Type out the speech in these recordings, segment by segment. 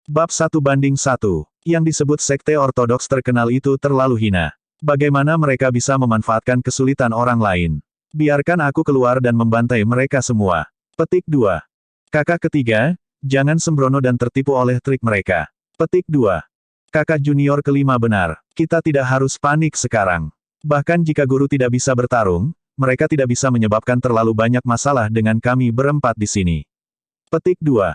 Bab 1:1. Yang disebut sekte ortodoks terkenal itu terlalu hina. Bagaimana mereka bisa memanfaatkan kesulitan orang lain? Biarkan aku keluar dan membantai mereka semua. Petik 2. Kakak ketiga, jangan sembrono dan tertipu oleh trik mereka. Petik 2. Kakak junior kelima benar. Kita tidak harus panik sekarang. Bahkan jika guru tidak bisa bertarung, mereka tidak bisa menyebabkan terlalu banyak masalah dengan kami berempat di sini. Petik 2.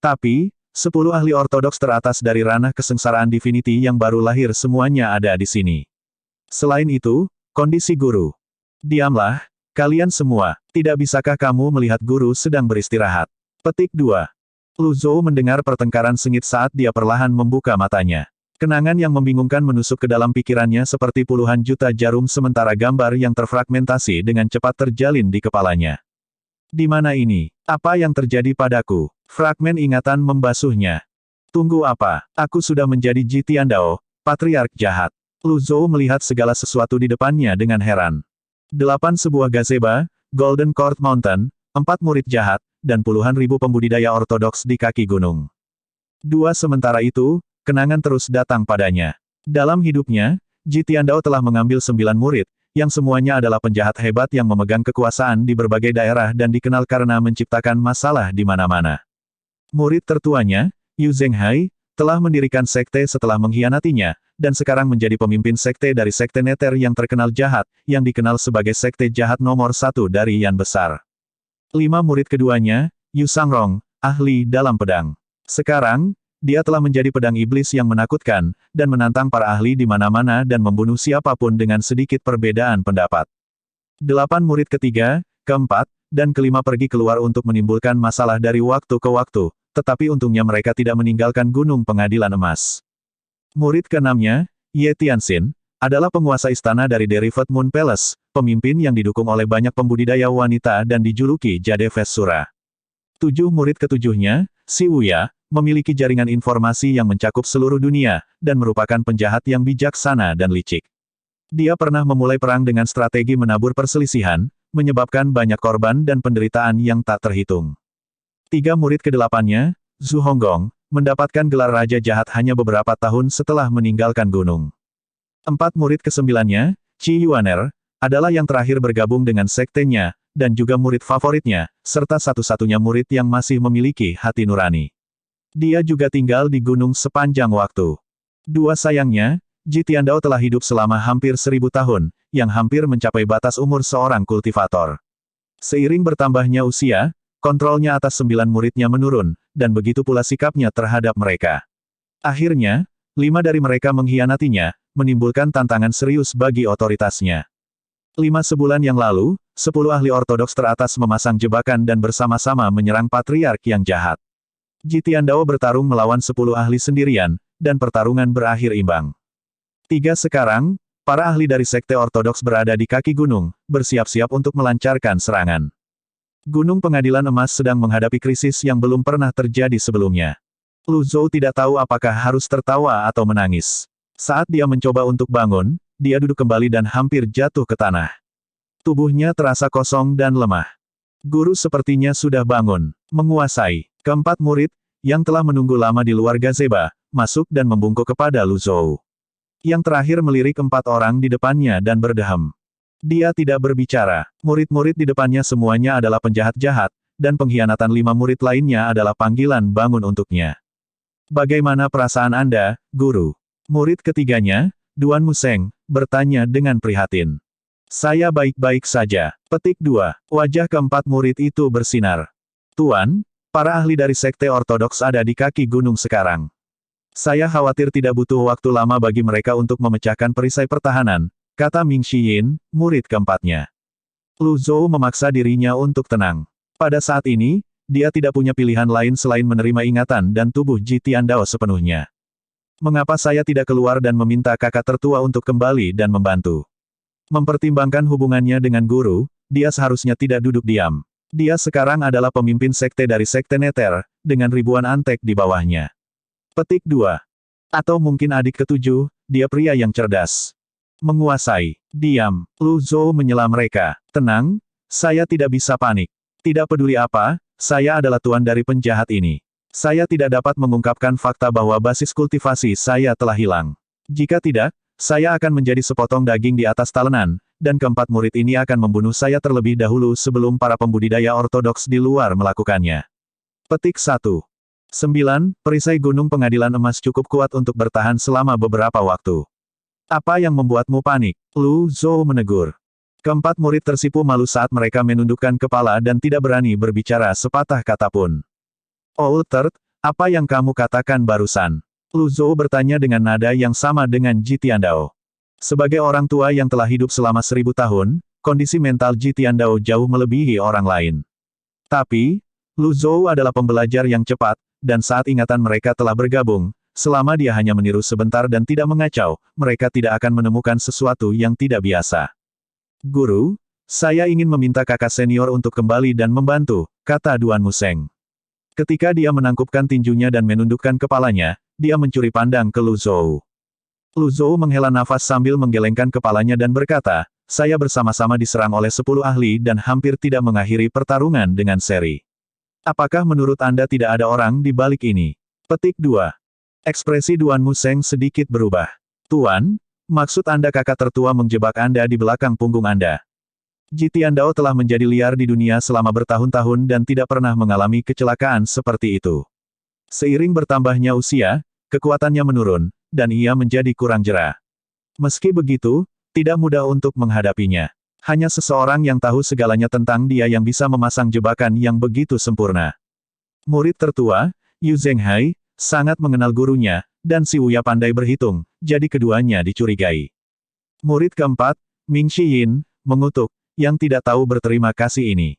Tapi, 10 ahli ortodoks teratas dari ranah kesengsaraan Divinity yang baru lahir semuanya ada di sini. Selain itu, kondisi guru. Diamlah, kalian semua. Tidak bisakah kamu melihat guru sedang beristirahat? Petik 2. Lu Zhou mendengar pertengkaran sengit saat dia perlahan membuka matanya. Kenangan yang membingungkan menusuk ke dalam pikirannya seperti puluhan juta jarum sementara gambar yang terfragmentasi dengan cepat terjalin di kepalanya. Di mana ini? Apa yang terjadi padaku? Fragmen ingatan membasuhnya. Tunggu apa? Aku sudah menjadi Ji Tiandao, patriark jahat. Lu Zhou melihat segala sesuatu di depannya dengan heran. 8 sebuah gazeba, Golden Court Mountain, 4 murid jahat, dan puluhan ribu pembudidaya ortodoks di kaki gunung. Sementara itu, kenangan terus datang padanya. Dalam hidupnya, Ji Tiandao telah mengambil 9 murid, yang semuanya adalah penjahat hebat yang memegang kekuasaan di berbagai daerah dan dikenal karena menciptakan masalah di mana-mana. Murid tertuanya, Yu Zhenghai, telah mendirikan sekte setelah mengkhianatinya, dan sekarang menjadi pemimpin sekte dari sekte Nether yang terkenal jahat, yang dikenal sebagai sekte jahat nomor 1 dari Yan Besar. 5 murid keduanya, Yu Sangrong, ahli dalam pedang. Sekarang, dia telah menjadi pedang iblis yang menakutkan, dan menantang para ahli di mana-mana dan membunuh siapapun dengan sedikit perbedaan pendapat. 8 murid ketiga, keempat, dan kelima pergi keluar untuk menimbulkan masalah dari waktu ke waktu, tetapi untungnya mereka tidak meninggalkan Gunung Pengadilan Emas. Murid keenamnya, Ye Tianxin, adalah penguasa istana dari Derivat Moon Palace, pemimpin yang didukung oleh banyak pembudidaya wanita dan dijuluki Jade Vesura. 7 murid ketujuhnya, Si Wuya, memiliki jaringan informasi yang mencakup seluruh dunia, dan merupakan penjahat yang bijaksana dan licik. Dia pernah memulai perang dengan strategi menabur perselisihan, menyebabkan banyak korban dan penderitaan yang tak terhitung. 3 murid kedelapannya, Zhu Honggong, mendapatkan gelar Raja Jahat hanya beberapa tahun setelah meninggalkan gunung. 4 murid kesembilannya, Qi Yuaner, adalah yang terakhir bergabung dengan sektenya, dan juga murid favoritnya, serta satu-satunya murid yang masih memiliki hati nurani. Dia juga tinggal di gunung sepanjang waktu. Sayangnya, Ji Tiandao telah hidup selama hampir 1000 tahun, yang hampir mencapai batas umur seorang kultivator. Seiring bertambahnya usia, kontrolnya atas 9 muridnya menurun, dan begitu pula sikapnya terhadap mereka. Akhirnya, 5 dari mereka mengkhianatinya, menimbulkan tantangan serius bagi otoritasnya. 5 sebulan yang lalu, 10 ahli ortodoks teratas memasang jebakan dan bersama-sama menyerang patriark yang jahat. Ji Tiandao bertarung melawan 10 ahli sendirian, dan pertarungan berakhir imbang. 3 sekarang, para ahli dari sekte ortodoks berada di kaki gunung, bersiap-siap untuk melancarkan serangan. Gunung Pengadilan Emas sedang menghadapi krisis yang belum pernah terjadi sebelumnya. Lu Zhou tidak tahu apakah harus tertawa atau menangis. Saat dia mencoba untuk bangun, dia duduk kembali dan hampir jatuh ke tanah. Tubuhnya terasa kosong dan lemah. Guru sepertinya sudah bangun, menguasai. Keempat murid, yang telah menunggu lama di luar gazeba, masuk dan membungkuk kepada Lu Zhou. Yang terakhir melirik 4 orang di depannya dan berdeham. Dia tidak berbicara. Murid-murid di depannya semuanya adalah penjahat jahat, dan pengkhianatan 5 murid lainnya adalah panggilan bangun untuknya. Bagaimana perasaan Anda, Guru? Murid ketiganya, Duan Museng, bertanya dengan prihatin. Saya baik-baik saja. Petik 2. Wajah keempat murid itu bersinar. Tuan, para ahli dari sekte ortodoks ada di kaki gunung sekarang. Saya khawatir tidak butuh waktu lama bagi mereka untuk memecahkan perisai pertahanan, kata Ming Xiyin, murid keempatnya. Lu Zhou memaksa dirinya untuk tenang. Pada saat ini, dia tidak punya pilihan lain selain menerima ingatan dan tubuh Ji Tiandao sepenuhnya. Mengapa saya tidak keluar dan meminta kakak tertua untuk kembali dan membantu? Mempertimbangkan hubungannya dengan guru, dia seharusnya tidak duduk diam. Dia sekarang adalah pemimpin sekte dari sekte Nether, dengan ribuan antek di bawahnya. Petik 2. Atau mungkin adik ketujuh, dia pria yang cerdas. Menguasai. Diam. Lu Zhou menyela mereka. Tenang, saya tidak bisa panik. Tidak peduli apa, saya adalah tuan dari penjahat ini. Saya tidak dapat mengungkapkan fakta bahwa basis kultivasi saya telah hilang. Jika tidak, saya akan menjadi sepotong daging di atas talenan, dan keempat murid ini akan membunuh saya terlebih dahulu sebelum para pembudidaya ortodoks di luar melakukannya. Petik 1. 9. Perisai Gunung Pengadilan Emas cukup kuat untuk bertahan selama beberapa waktu. Apa yang membuatmu panik? Lu Zhou menegur. Keempat murid tersipu malu saat mereka menundukkan kepala dan tidak berani berbicara sepatah kata pun. Oh, Third, apa yang kamu katakan barusan? Lu Zhou bertanya dengan nada yang sama dengan Ji Tiandao. Sebagai orang tua yang telah hidup selama 1000 tahun, kondisi mental Ji Tiandao jauh melebihi orang lain. Tapi, Lu Zhou adalah pembelajar yang cepat, dan saat ingatan mereka telah bergabung, selama dia hanya meniru sebentar dan tidak mengacau, mereka tidak akan menemukan sesuatu yang tidak biasa. Guru, saya ingin meminta kakak senior untuk kembali dan membantu, kata Duan Museng. Ketika dia menangkupkan tinjunya dan menundukkan kepalanya, dia mencuri pandang ke Lu Zhou. Lu Zhou menghela nafas sambil menggelengkan kepalanya dan berkata, saya bersama-sama diserang oleh 10 ahli dan hampir tidak mengakhiri pertarungan dengan seri. Apakah menurut Anda tidak ada orang di balik ini? Petik 2. Ekspresi Duan Museng sedikit berubah. Tuan, maksud Anda kakak tertua menjebak Anda di belakang punggung Anda. Ji Tiandao telah menjadi liar di dunia selama bertahun-tahun dan tidak pernah mengalami kecelakaan seperti itu. Seiring bertambahnya usia, kekuatannya menurun, dan ia menjadi kurang jera. Meski begitu, tidak mudah untuk menghadapinya. Hanya seseorang yang tahu segalanya tentang dia yang bisa memasang jebakan yang begitu sempurna. Murid tertua, Yu Zhenghai, sangat mengenal gurunya, dan si Wuya pandai berhitung, jadi keduanya dicurigai. Murid keempat, Ming Xiyin, mengutuk, yang tidak tahu berterima kasih ini.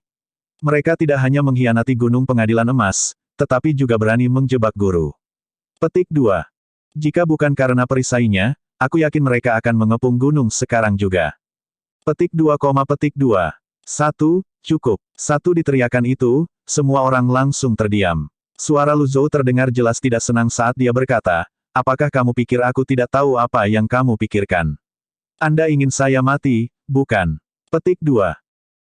Mereka tidak hanya mengkhianati Gunung Pengadilan Emas, tetapi juga berani menjebak guru. Petik 2. Jika bukan karena perisainya, aku yakin mereka akan mengepung gunung sekarang juga. Petik 2, petik 2. 1, cukup. 1 diteriakan itu, semua orang langsung terdiam. Suara Lu Zhou terdengar jelas tidak senang saat dia berkata, apakah kamu pikir aku tidak tahu apa yang kamu pikirkan? Anda ingin saya mati, bukan? Petik 2.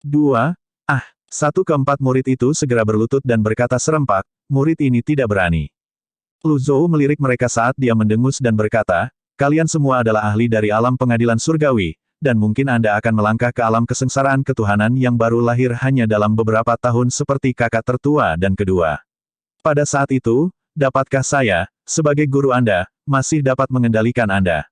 2. Ah, 1 keempat murid itu segera berlutut dan berkata serempak, murid ini tidak berani. Lu Zhou melirik mereka saat dia mendengus dan berkata, kalian semua adalah ahli dari alam pengadilan surgawi, dan mungkin Anda akan melangkah ke alam kesengsaraan ketuhanan yang baru lahir hanya dalam beberapa tahun seperti kakak tertua dan kedua. Pada saat itu, dapatkah saya, sebagai guru Anda, masih dapat mengendalikan Anda?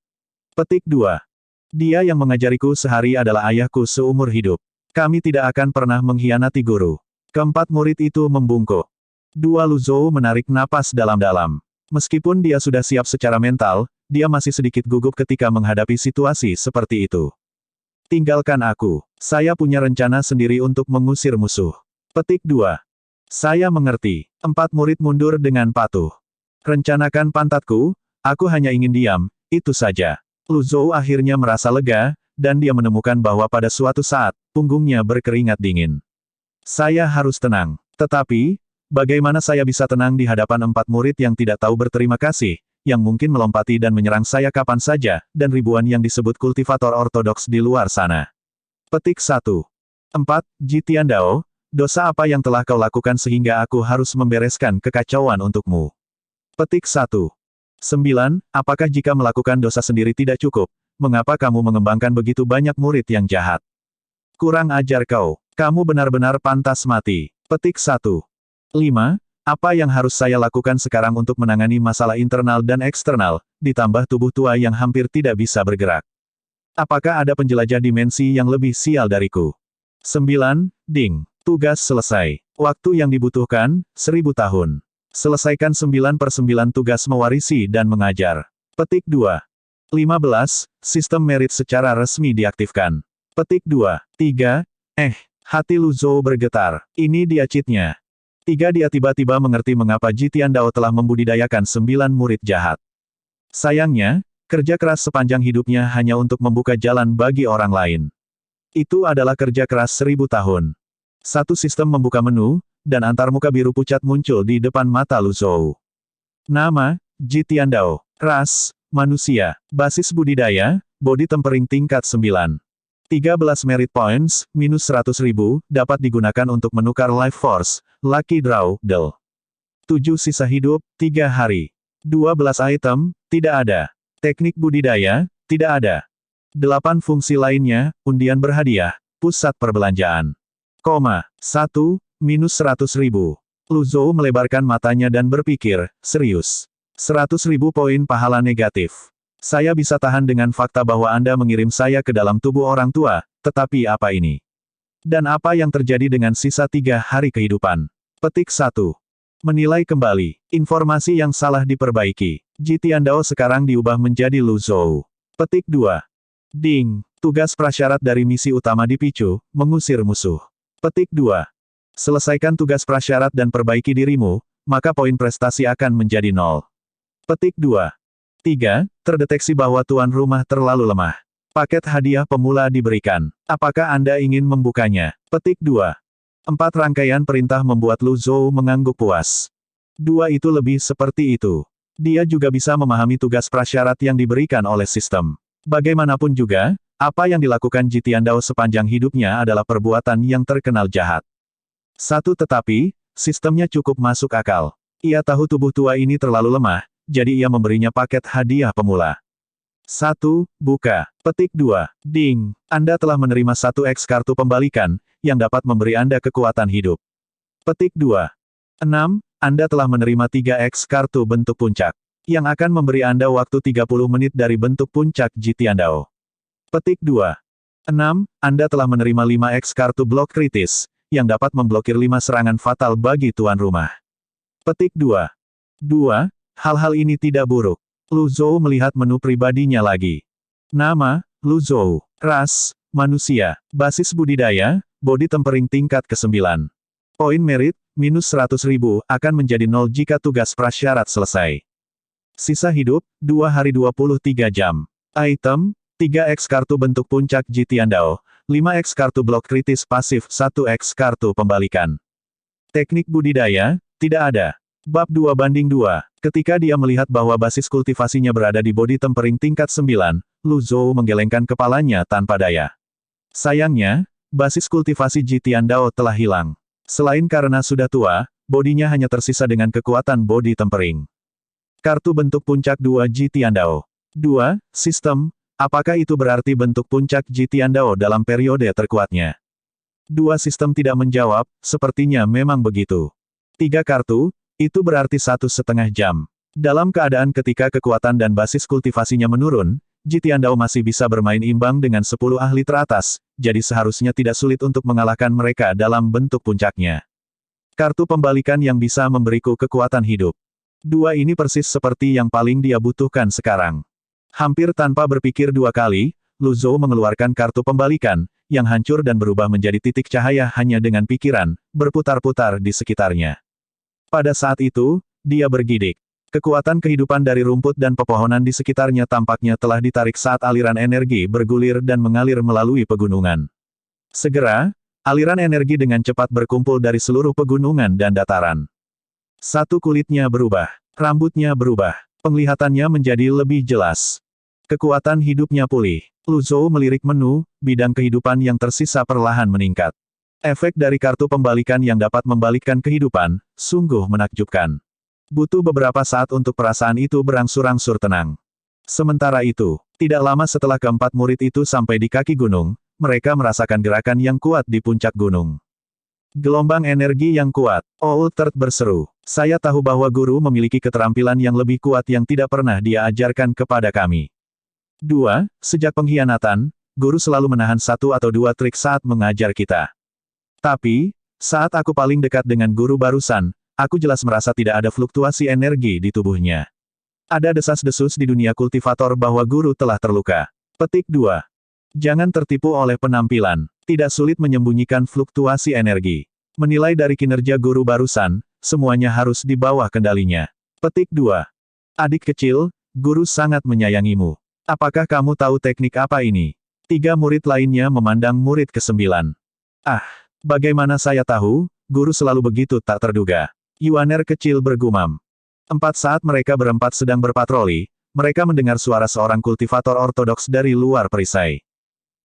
Petik 2. Dia yang mengajariku sehari adalah ayahku seumur hidup. Kami tidak akan pernah mengkhianati guru. Keempat murid itu membungkuk. Lu Zhou menarik napas dalam-dalam. Meskipun dia sudah siap secara mental, dia masih sedikit gugup ketika menghadapi situasi seperti itu. Tinggalkan aku. Saya punya rencana sendiri untuk mengusir musuh. Petik 2. Saya mengerti. Empat murid mundur dengan patuh. Rencanakan pantatku, aku hanya ingin diam, itu saja. Lu Zhou akhirnya merasa lega, dan dia menemukan bahwa pada suatu saat, punggungnya berkeringat dingin. Saya harus tenang. Tetapi, bagaimana saya bisa tenang di hadapan empat murid yang tidak tahu berterima kasih, yang mungkin melompati dan menyerang saya kapan saja, dan ribuan yang disebut kultivator ortodoks di luar sana. Petik 1. 4. Ji Tiandao, dosa apa yang telah kau lakukan sehingga aku harus membereskan kekacauan untukmu? Petik 1. 9. Apakah jika melakukan dosa sendiri tidak cukup, mengapa kamu mengembangkan begitu banyak murid yang jahat? Kurang ajar kau. Kamu benar-benar pantas mati. Petik 1. 5. Apa yang harus saya lakukan sekarang untuk menangani masalah internal dan eksternal, ditambah tubuh tua yang hampir tidak bisa bergerak? Apakah ada penjelajah dimensi yang lebih sial dariku? 9. Ding. Tugas selesai. Waktu yang dibutuhkan, 1000 tahun. Selesaikan 9/9 tugas mewarisi dan mengajar. Petik 2. 15. Sistem merit secara resmi diaktifkan. Petik 2. 3. Hati Lu Zhou bergetar. Ini dia cheat-nya. 3. Dia tiba-tiba mengerti mengapa Ji Tiandao telah membudidayakan 9 murid jahat. Sayangnya, kerja keras sepanjang hidupnya hanya untuk membuka jalan bagi orang lain. Itu adalah kerja keras 1000 tahun. Satu sistem membuka menu, dan antarmuka biru pucat muncul di depan mata Lu Zhou. Nama, Ji Tiandao. Ras, manusia. Basis budidaya, body tempering tingkat 9. 13 merit points, minus 100.000, dapat digunakan untuk menukar life force, lucky draw, del. 7 sisa hidup, 3 hari. 12 item, tidak ada. Teknik budidaya, tidak ada. 8 fungsi lainnya, undian berhadiah, pusat perbelanjaan. 1, minus 100.000. Lu Zhou melebarkan matanya dan berpikir, serius. 100.000 poin pahala negatif. Saya bisa tahan dengan fakta bahwa Anda mengirim saya ke dalam tubuh orang tua, tetapi apa ini? Dan apa yang terjadi dengan sisa 3 hari kehidupan? Petik 1. Menilai kembali. Informasi yang salah diperbaiki. Ji Tiandao sekarang diubah menjadi Lu Zhou. Petik 2. Ding. Tugas prasyarat dari misi utama dipicu, mengusir musuh. Petik 2. Selesaikan tugas prasyarat dan perbaiki dirimu, maka poin prestasi akan menjadi 0. Petik 2. 3. Terdeteksi bahwa tuan rumah terlalu lemah. Paket hadiah pemula diberikan. Apakah Anda ingin membukanya? Petik 2. 4 rangkaian perintah membuat Lu Zhou mengangguk puas. 2 itu lebih seperti itu. Dia juga bisa memahami tugas prasyarat yang diberikan oleh sistem. Bagaimanapun juga, apa yang dilakukan Ji Tiandao sepanjang hidupnya adalah perbuatan yang terkenal jahat. Tetapi, sistemnya cukup masuk akal. Ia tahu tubuh tua ini terlalu lemah, jadi ia memberinya paket hadiah pemula. 1. Buka. Petik 2. Ding. Anda telah menerima 1x kartu pembalikan, yang dapat memberi Anda kekuatan hidup. Petik 2. 6. Anda telah menerima 3x kartu bentuk puncak, yang akan memberi Anda waktu 30 menit dari bentuk puncak Ji Tiandao. Petik 2. 6. Anda telah menerima 5x kartu blok kritis, yang dapat memblokir 5 serangan fatal bagi tuan rumah. Petik 2. 2. Hal-hal ini tidak buruk. Lu Zhou melihat menu pribadinya lagi. Nama, Lu Zhou. Ras, manusia. Basis budidaya, body tempering tingkat ke-9. Poin merit, minus 100.000, akan menjadi 0 jika tugas prasyarat selesai. Sisa hidup, 2 hari 23 jam. Item, 3x kartu bentuk puncak Ji Tiandao, 5x kartu blok kritis pasif, 1x kartu pembalikan. Teknik budidaya, tidak ada. Bab 2/2. Ketika dia melihat bahwa basis kultivasinya berada di body tempering tingkat 9, Lu Zhou menggelengkan kepalanya tanpa daya. Sayangnya, basis kultivasi Ji Tiandao telah hilang. Selain karena sudah tua, bodinya hanya tersisa dengan kekuatan body tempering. Kartu bentuk puncak 2 Ji Tiandao. 2. Sistem. Apakah itu berarti bentuk puncak Ji Tiandao dalam periode terkuatnya? 2 sistem tidak menjawab, sepertinya memang begitu. 3 kartu, itu berarti 1,5 jam. Dalam keadaan ketika kekuatan dan basis kultivasinya menurun, Ji Tiandao masih bisa bermain imbang dengan 10 ahli teratas, jadi seharusnya tidak sulit untuk mengalahkan mereka dalam bentuk puncaknya. Kartu pembalikan yang bisa memberiku kekuatan hidup. 2 ini persis seperti yang paling dia butuhkan sekarang. Hampir tanpa berpikir 2 kali, Lu Zhou mengeluarkan kartu pembalikan, yang hancur dan berubah menjadi titik cahaya hanya dengan pikiran, berputar-putar di sekitarnya. Pada saat itu, dia bergidik. Kekuatan kehidupan dari rumput dan pepohonan di sekitarnya tampaknya telah ditarik saat aliran energi bergulir dan mengalir melalui pegunungan. Segera, aliran energi dengan cepat berkumpul dari seluruh pegunungan dan dataran. Kulitnya berubah, rambutnya berubah, penglihatannya menjadi lebih jelas. Kekuatan hidupnya pulih. Lu Zhou melirik menu, bidang kehidupan yang tersisa perlahan meningkat. Efek dari kartu pembalikan yang dapat membalikkan kehidupan, sungguh menakjubkan. Butuh beberapa saat untuk perasaan itu berangsur-angsur tenang. Sementara itu, tidak lama setelah keempat murid itu sampai di kaki gunung, mereka merasakan gerakan yang kuat di puncak gunung. Gelombang energi yang kuat. Old Third berseru. Saya tahu bahwa guru memiliki keterampilan yang lebih kuat yang tidak pernah dia ajarkan kepada kami. 2. Sejak pengkhianatan, guru selalu menahan 1 atau 2 trik saat mengajar kita. Tapi, saat aku paling dekat dengan guru barusan, aku jelas merasa tidak ada fluktuasi energi di tubuhnya. Ada desas-desus di dunia kultivator bahwa guru telah terluka. Petik 2. Jangan tertipu oleh penampilan. Tidak sulit menyembunyikan fluktuasi energi. Menilai dari kinerja guru barusan, semuanya harus di bawah kendalinya. Petik 2. Adik kecil, guru sangat menyayangimu. Apakah kamu tahu teknik apa ini? 3 murid lainnya memandang murid ke-9. Ah! Bagaimana saya tahu, guru selalu begitu tak terduga. Yuaner kecil bergumam. 4 saat mereka berempat sedang berpatroli, mereka mendengar suara seorang kultivator ortodoks dari luar perisai.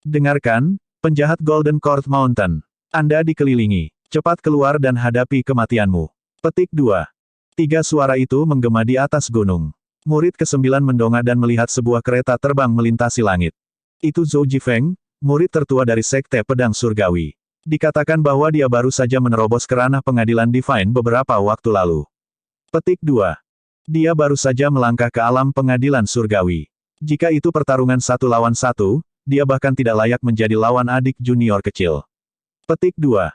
Dengarkan, penjahat Golden Court Mountain. Anda dikelilingi. Cepat keluar dan hadapi kematianmu. Petik 2. Tiga suara itu menggema di atas gunung. Murid ke-9 mendongak dan melihat sebuah kereta terbang melintasi langit. Itu Zhou Jifeng, murid tertua dari Sekte Pedang Surgawi. Dikatakan bahwa dia baru saja menerobos ke ranah pengadilan Divine beberapa waktu lalu. Petik 2. Dia baru saja melangkah ke alam pengadilan surgawi. Jika itu pertarungan 1 lawan 1, dia bahkan tidak layak menjadi lawan adik junior kecil. Petik 2.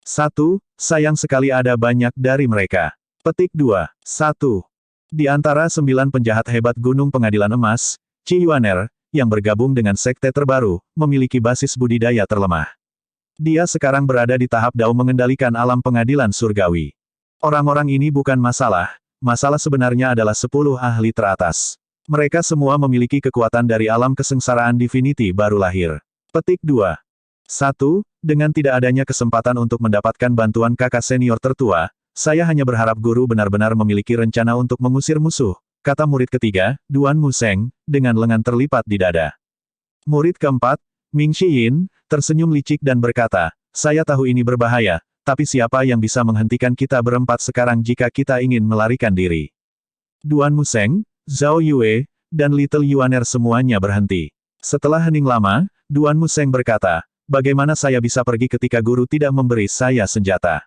1. Sayang sekali ada banyak dari mereka. Petik 2. 1. Di antara 9 penjahat hebat Gunung Pengadilan Emas, Qi Yuaner, yang bergabung dengan sekte terbaru, memiliki basis budidaya terlemah. Dia sekarang berada di tahap Dao mengendalikan alam pengadilan surgawi. Orang-orang ini bukan masalah, masalah sebenarnya adalah 10 ahli teratas. Mereka semua memiliki kekuatan dari alam kesengsaraan Divinity baru lahir. Petik 2. 1. Dengan tidak adanya kesempatan untuk mendapatkan bantuan kakak senior tertua, saya hanya berharap guru benar-benar memiliki rencana untuk mengusir musuh, kata murid ketiga, Duan Museng, dengan lengan terlipat di dada. Murid keempat, Ming Xiyin, tersenyum licik dan berkata, saya tahu ini berbahaya, tapi siapa yang bisa menghentikan kita berempat sekarang jika kita ingin melarikan diri? Duan Museng, Zhao Yue, dan Little Yuaner semuanya berhenti. Setelah hening lama, Duan Museng berkata, bagaimana saya bisa pergi ketika guru tidak memberi saya senjata?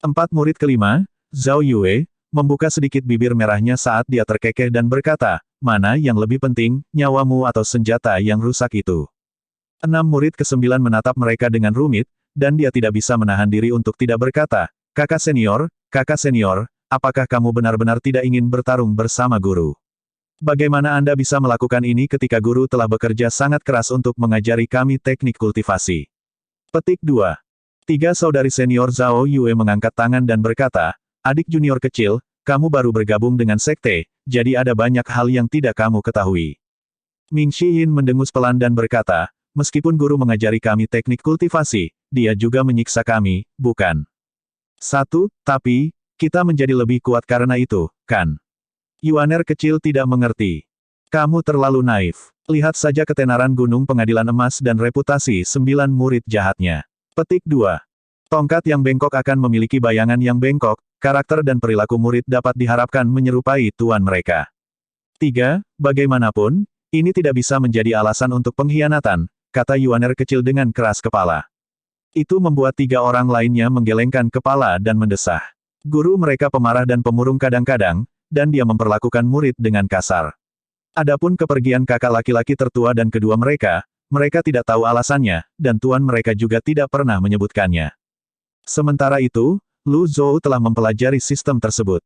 Empat murid kelima, Zhao Yue, membuka sedikit bibir merahnya saat dia terkekeh dan berkata, mana yang lebih penting, nyawamu atau senjata yang rusak itu? 6 murid ke-9 menatap mereka dengan rumit, dan dia tidak bisa menahan diri untuk tidak berkata, kakak senior, apakah kamu benar-benar tidak ingin bertarung bersama guru? Bagaimana Anda bisa melakukan ini ketika guru telah bekerja sangat keras untuk mengajari kami teknik kultivasi? Petik 2. 3 saudari senior Zhao Yue mengangkat tangan dan berkata, adik junior kecil, kamu baru bergabung dengan sekte, jadi ada banyak hal yang tidak kamu ketahui. Ming Xiyin mendengus pelan dan berkata, meskipun guru mengajari kami teknik kultivasi, dia juga menyiksa kami, bukan? 1. Tapi, kita menjadi lebih kuat karena itu, kan? Yuaner kecil tidak mengerti. Kamu terlalu naif. Lihat saja ketenaran Gunung Pengadilan Emas dan reputasi 9 murid jahatnya. Petik 2. Tongkat yang bengkok akan memiliki bayangan yang bengkok, karakter dan perilaku murid dapat diharapkan menyerupai tuan mereka. 3. Bagaimanapun, ini tidak bisa menjadi alasan untuk pengkhianatan, kata Yuaner kecil dengan keras kepala. Itu membuat 3 orang lainnya menggelengkan kepala dan mendesah. Guru mereka pemarah dan pemurung kadang-kadang, dan dia memperlakukan murid dengan kasar. Adapun kepergian kakak laki-laki tertua dan kedua mereka tidak tahu alasannya, dan tuan mereka juga tidak pernah menyebutkannya. Sementara itu, Lu Zhou telah mempelajari sistem tersebut.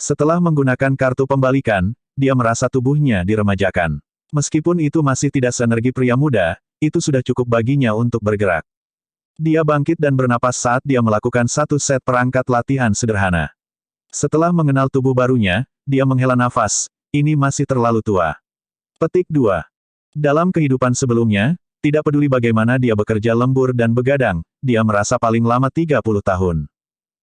Setelah menggunakan kartu pembalikan, dia merasa tubuhnya diremajakan. Meskipun itu masih tidak seenergi pria muda, itu sudah cukup baginya untuk bergerak. Dia bangkit dan bernapas saat dia melakukan satu set perangkat latihan sederhana. Setelah mengenal tubuh barunya, dia menghela nafas, ini masih terlalu tua. Petik 2. Dalam kehidupan sebelumnya, tidak peduli bagaimana dia bekerja lembur dan begadang, dia merasa paling lama 30 tahun.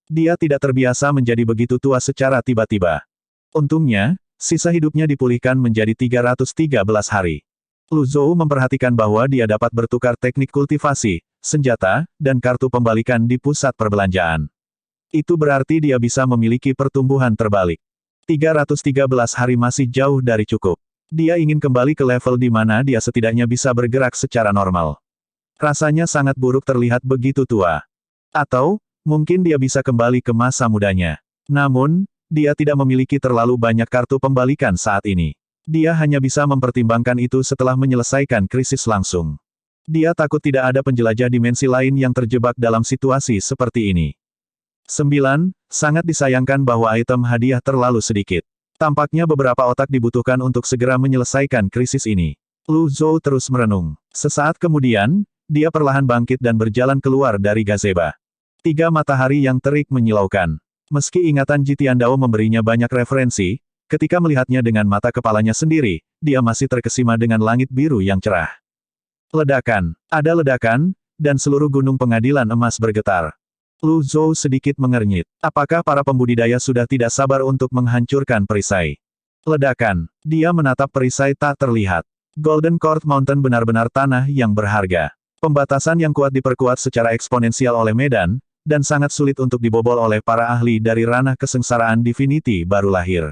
Dia tidak terbiasa menjadi begitu tua secara tiba-tiba. Untungnya, sisa hidupnya dipulihkan menjadi 313 hari. Lu Zhou memperhatikan bahwa dia dapat bertukar teknik kultivasi, senjata, dan kartu pembalikan di pusat perbelanjaan. Itu berarti dia bisa memiliki pertumbuhan terbalik. 313 hari masih jauh dari cukup. Dia ingin kembali ke level di mana dia setidaknya bisa bergerak secara normal. Rasanya sangat buruk terlihat begitu tua. Atau, mungkin dia bisa kembali ke masa mudanya. Namun, dia tidak memiliki terlalu banyak kartu pembalikan saat ini. Dia hanya bisa mempertimbangkan itu setelah menyelesaikan krisis langsung. Dia takut tidak ada penjelajah dimensi lain yang terjebak dalam situasi seperti ini. 9. Sangat disayangkan bahwa item hadiah terlalu sedikit. Tampaknya beberapa otak dibutuhkan untuk segera menyelesaikan krisis ini. Lu Zhou terus merenung. Sesaat kemudian, dia perlahan bangkit dan berjalan keluar dari gazebo. 3 matahari yang terik menyilaukan. Meski ingatan Jitian Dao memberinya banyak referensi, ketika melihatnya dengan mata kepalanya sendiri, dia masih terkesima dengan langit biru yang cerah. Ledakan. Ada ledakan, dan seluruh gunung pengadilan emas bergetar. Lu Zhou sedikit mengernyit. Apakah para pembudidaya sudah tidak sabar untuk menghancurkan perisai? Ledakan. Dia menatap perisai tak terlihat. Golden Court Mountain benar-benar tanah yang berharga. Pembatasan yang kuat diperkuat secara eksponensial oleh medan, dan sangat sulit untuk dibobol oleh para ahli dari ranah kesengsaraan Divinity baru lahir.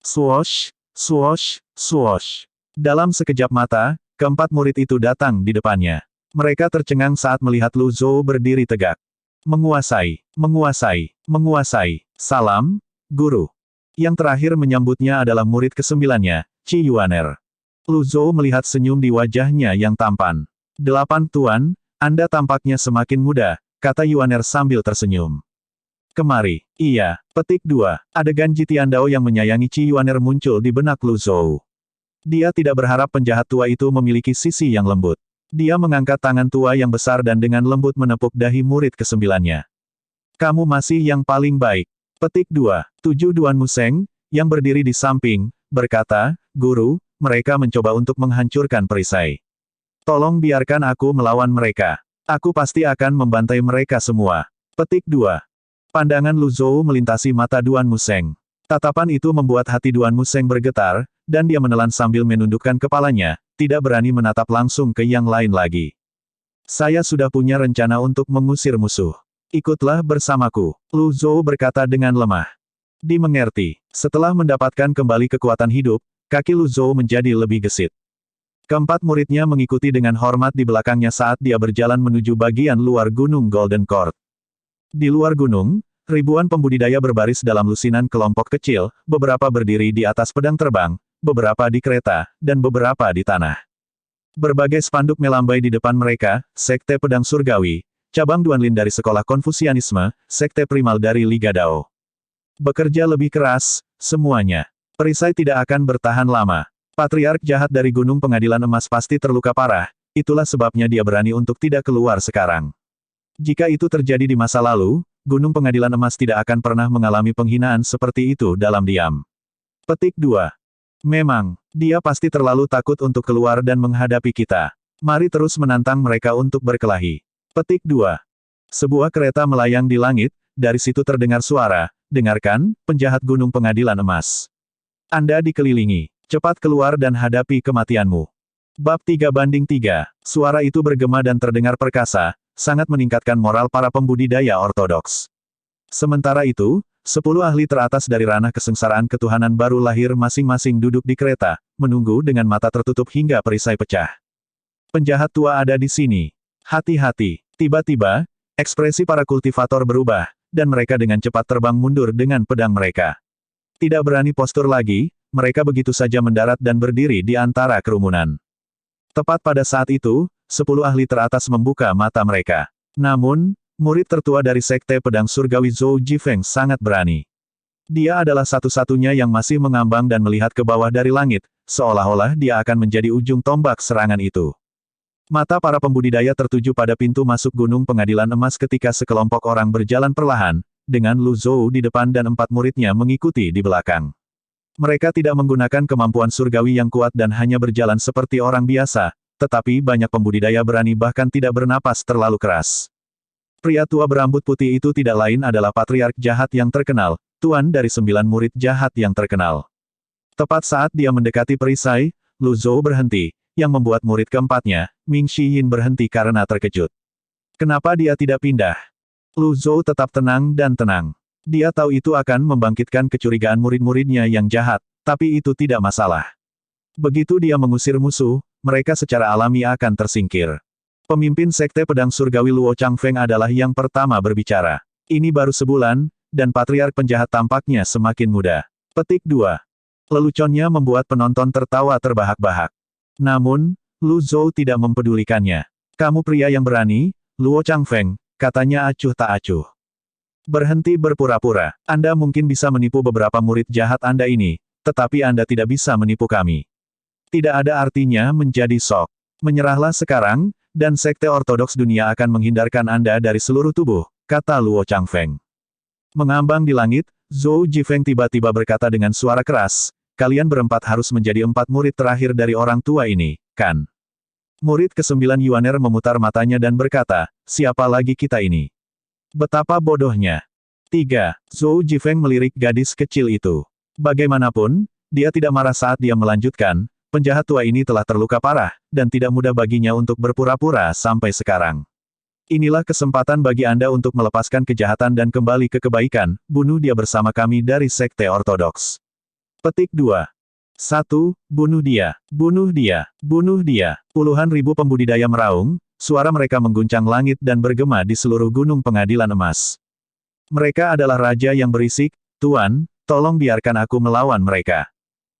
Swoosh, swoosh, swoosh. Dalam sekejap mata, keempat murid itu datang di depannya. Mereka tercengang saat melihat Lu Zhou berdiri tegak. Menguasai, menguasai, menguasai. Salam, Guru. Yang terakhir menyambutnya adalah murid kesembilannya, Qi Yuaner. Lu Zhou melihat senyum di wajahnya yang tampan. 8 Tuan, Anda tampaknya semakin muda, kata Yuaner sambil tersenyum. Kemari. Iya. Petik 2. Adegan Jitian Dao yang menyayangi Qi Yuaner muncul di benak Lu Zhou. Dia tidak berharap penjahat tua itu memiliki sisi yang lembut. Dia mengangkat tangan tua yang besar dan dengan lembut menepuk dahi murid kesembilannya. Kamu masih yang paling baik. Petik 2. 7 Duan Museng, yang berdiri di samping, berkata, Guru, mereka mencoba untuk menghancurkan perisai. Tolong biarkan aku melawan mereka. Aku pasti akan membantai mereka semua. Petik 2. Pandangan Lu Zhou melintasi mata Duan Museng. Tatapan itu membuat hati Duan Museng bergetar, dan dia menelan sambil menundukkan kepalanya, tidak berani menatap langsung ke yang lain lagi. Saya sudah punya rencana untuk mengusir musuh. Ikutlah bersamaku, Lu Zhou berkata dengan lemah. Dimengerti. Setelah mendapatkan kembali kekuatan hidup, kaki Lu Zhou menjadi lebih gesit. Keempat muridnya mengikuti dengan hormat di belakangnya saat dia berjalan menuju bagian luar gunung Golden Court. Di luar gunung, ribuan pembudidaya berbaris dalam lusinan kelompok kecil, beberapa berdiri di atas pedang terbang, beberapa di kereta, dan beberapa di tanah. Berbagai spanduk melambai di depan mereka, Sekte Pedang Surgawi, cabang Duanlin dari Sekolah Konfusianisme, Sekte Primal dari Liga Dao. Bekerja lebih keras, semuanya. Perisai tidak akan bertahan lama. Patriark jahat dari Gunung Pengadilan Emas pasti terluka parah, itulah sebabnya dia berani untuk tidak keluar sekarang. Jika itu terjadi di masa lalu, Gunung Pengadilan Emas tidak akan pernah mengalami penghinaan seperti itu dalam diam. Petik 2. Memang, dia pasti terlalu takut untuk keluar dan menghadapi kita. Mari terus menantang mereka untuk berkelahi. Petik 2. Sebuah kereta melayang di langit, dari situ terdengar suara, dengarkan, penjahat Gunung Pengadilan Emas. Anda dikelilingi. Cepat keluar dan hadapi kematianmu. Bab 3/3. Suara itu bergema dan terdengar perkasa, sangat meningkatkan moral para pembudidaya ortodoks. Sementara itu, 10 ahli teratas dari ranah kesengsaraan ketuhanan baru lahir masing-masing duduk di kereta, menunggu dengan mata tertutup hingga perisai pecah. Penjahat tua ada di sini. Hati-hati. Tiba-tiba, ekspresi para kultivator berubah, dan mereka dengan cepat terbang mundur dengan pedang mereka. Tidak berani postur lagi, mereka begitu saja mendarat dan berdiri di antara kerumunan. Tepat pada saat itu, 10 ahli teratas membuka mata mereka. Namun, murid tertua dari Sekte Pedang Surgawi Zhou Jifeng sangat berani. Dia adalah satu-satunya yang masih mengambang dan melihat ke bawah dari langit, seolah-olah dia akan menjadi ujung tombak serangan itu. Mata para pembudidaya tertuju pada pintu masuk Gunung Pengadilan Emas ketika sekelompok orang berjalan perlahan, dengan Lu Zhou di depan dan 4 muridnya mengikuti di belakang. Mereka tidak menggunakan kemampuan surgawi yang kuat dan hanya berjalan seperti orang biasa, tetapi banyak pembudidaya berani bahkan tidak bernapas terlalu keras. Pria tua berambut putih itu tidak lain adalah patriark jahat yang terkenal, tuan dari 9 murid jahat yang terkenal. Tepat saat dia mendekati perisai, Lu Zhou berhenti, yang membuat murid keempatnya, Ming Shiyin berhenti karena terkejut. Kenapa dia tidak pindah? Lu Zhou tetap tenang dan tenang. Dia tahu itu akan membangkitkan kecurigaan murid-muridnya yang jahat, tapi itu tidak masalah. Begitu dia mengusir musuh, mereka secara alami akan tersingkir. Pemimpin Sekte Pedang Surgawi Luo Changfeng adalah yang pertama berbicara. Ini baru sebulan, dan patriark penjahat tampaknya semakin muda. Petik 2. Leluconnya membuat penonton tertawa terbahak-bahak. Namun, Lu Zhou tidak mempedulikannya. Kamu pria yang berani, Luo Changfeng, katanya acuh tak acuh. Berhenti berpura-pura. Anda mungkin bisa menipu beberapa murid jahat Anda ini, tetapi Anda tidak bisa menipu kami. Tidak ada artinya menjadi sok. Menyerahlah sekarang, dan Sekte Ortodoks dunia akan menghindarkan Anda dari seluruh tubuh, kata Luo Changfeng. Mengambang di langit, Zhou Jifeng tiba-tiba berkata dengan suara keras, kalian berempat harus menjadi 4 murid terakhir dari orang tua ini, kan? Murid ke-9 Yuaner memutar matanya dan berkata, siapa lagi kita ini? Betapa bodohnya. 3. Zhou Jifeng melirik gadis kecil itu. Bagaimanapun, dia tidak marah saat dia melanjutkan, penjahat tua ini telah terluka parah, dan tidak mudah baginya untuk berpura-pura sampai sekarang. Inilah kesempatan bagi Anda untuk melepaskan kejahatan dan kembali ke kebaikan, bunuh dia bersama kami dari Sekte Ortodoks. Petik 2. 1. Bunuh dia. Bunuh dia. Bunuh dia. Puluhan ribu pembudidaya meraung, suara mereka mengguncang langit dan bergema di seluruh gunung pengadilan emas. Mereka adalah raja yang berisik, Tuan, tolong biarkan aku melawan mereka.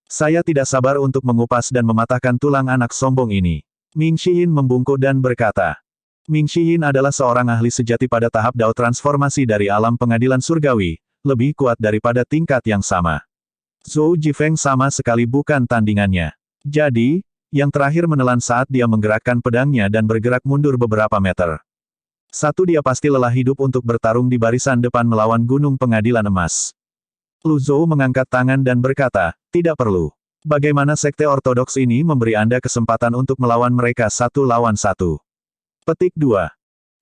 Saya tidak sabar untuk mengupas dan mematahkan tulang anak sombong ini. Ming Shiyin membungkuk dan berkata. Ming Shiyin adalah seorang ahli sejati pada tahap Dao transformasi dari alam pengadilan surgawi, lebih kuat daripada tingkat yang sama. Zhou Jifeng sama sekali bukan tandingannya. Jadi, yang terakhir menelan saat dia menggerakkan pedangnya dan bergerak mundur beberapa meter. Dia pasti lelah hidup untuk bertarung di barisan depan melawan gunung pengadilan emas. Lu Zhou mengangkat tangan dan berkata, tidak perlu. Bagaimana Sekte Ortodoks ini memberi Anda kesempatan untuk melawan mereka 1 lawan 1? Petik 2.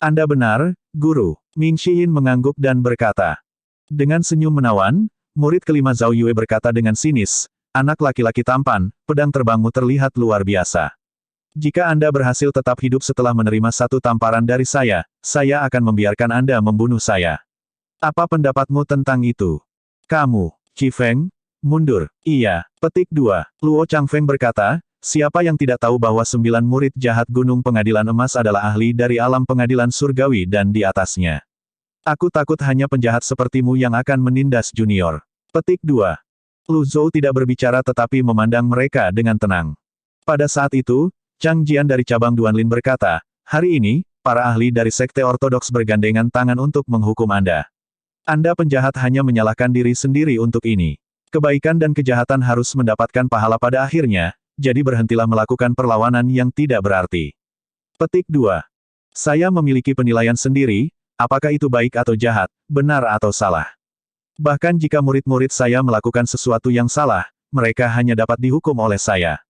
Anda benar, Guru. Ming Shiyin mengangguk dan berkata. Dengan senyum menawan, murid kelima Zhao Yue berkata dengan sinis, anak laki-laki tampan, pedang terbangmu terlihat luar biasa. Jika Anda berhasil tetap hidup setelah menerima 1 tamparan dari saya akan membiarkan Anda membunuh saya. Apa pendapatmu tentang itu? Kamu, Jifeng, mundur. Iya. Petik 2. Luo Changfeng berkata, siapa yang tidak tahu bahwa 9 murid jahat Gunung Pengadilan Emas adalah ahli dari alam pengadilan surgawi dan di atasnya. Aku takut hanya penjahat sepertimu yang akan menindas junior. Petik 2. Lu Zhou tidak berbicara tetapi memandang mereka dengan tenang. Pada saat itu, Chang Jian dari cabang Duanlin berkata, hari ini, para ahli dari Sekte Ortodoks bergandengan tangan untuk menghukum Anda. Anda penjahat hanya menyalahkan diri sendiri untuk ini. Kebaikan dan kejahatan harus mendapatkan pahala pada akhirnya, jadi berhentilah melakukan perlawanan yang tidak berarti. Petik 2. Saya memiliki penilaian sendiri, apakah itu baik atau jahat, benar atau salah. Bahkan jika murid-murid saya melakukan sesuatu yang salah, mereka hanya dapat dihukum oleh saya.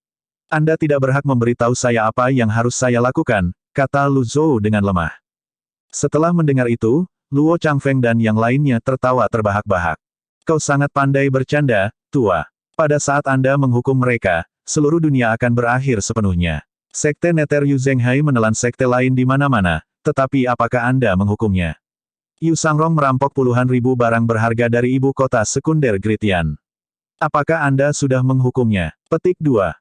Anda tidak berhak memberitahu saya apa yang harus saya lakukan, kata Lu Zhou dengan lemah. Setelah mendengar itu, Luo Changfeng dan yang lainnya tertawa terbahak-bahak. Kau sangat pandai bercanda, tua. Pada saat Anda menghukum mereka, seluruh dunia akan berakhir sepenuhnya. Sekte Nether Yu Zhenghai menelan sekte lain di mana-mana, tetapi apakah Anda menghukumnya? Yu Sangrong merampok puluhan ribu barang berharga dari ibu kota sekunder Gritian. Apakah Anda sudah menghukumnya? Petik 2.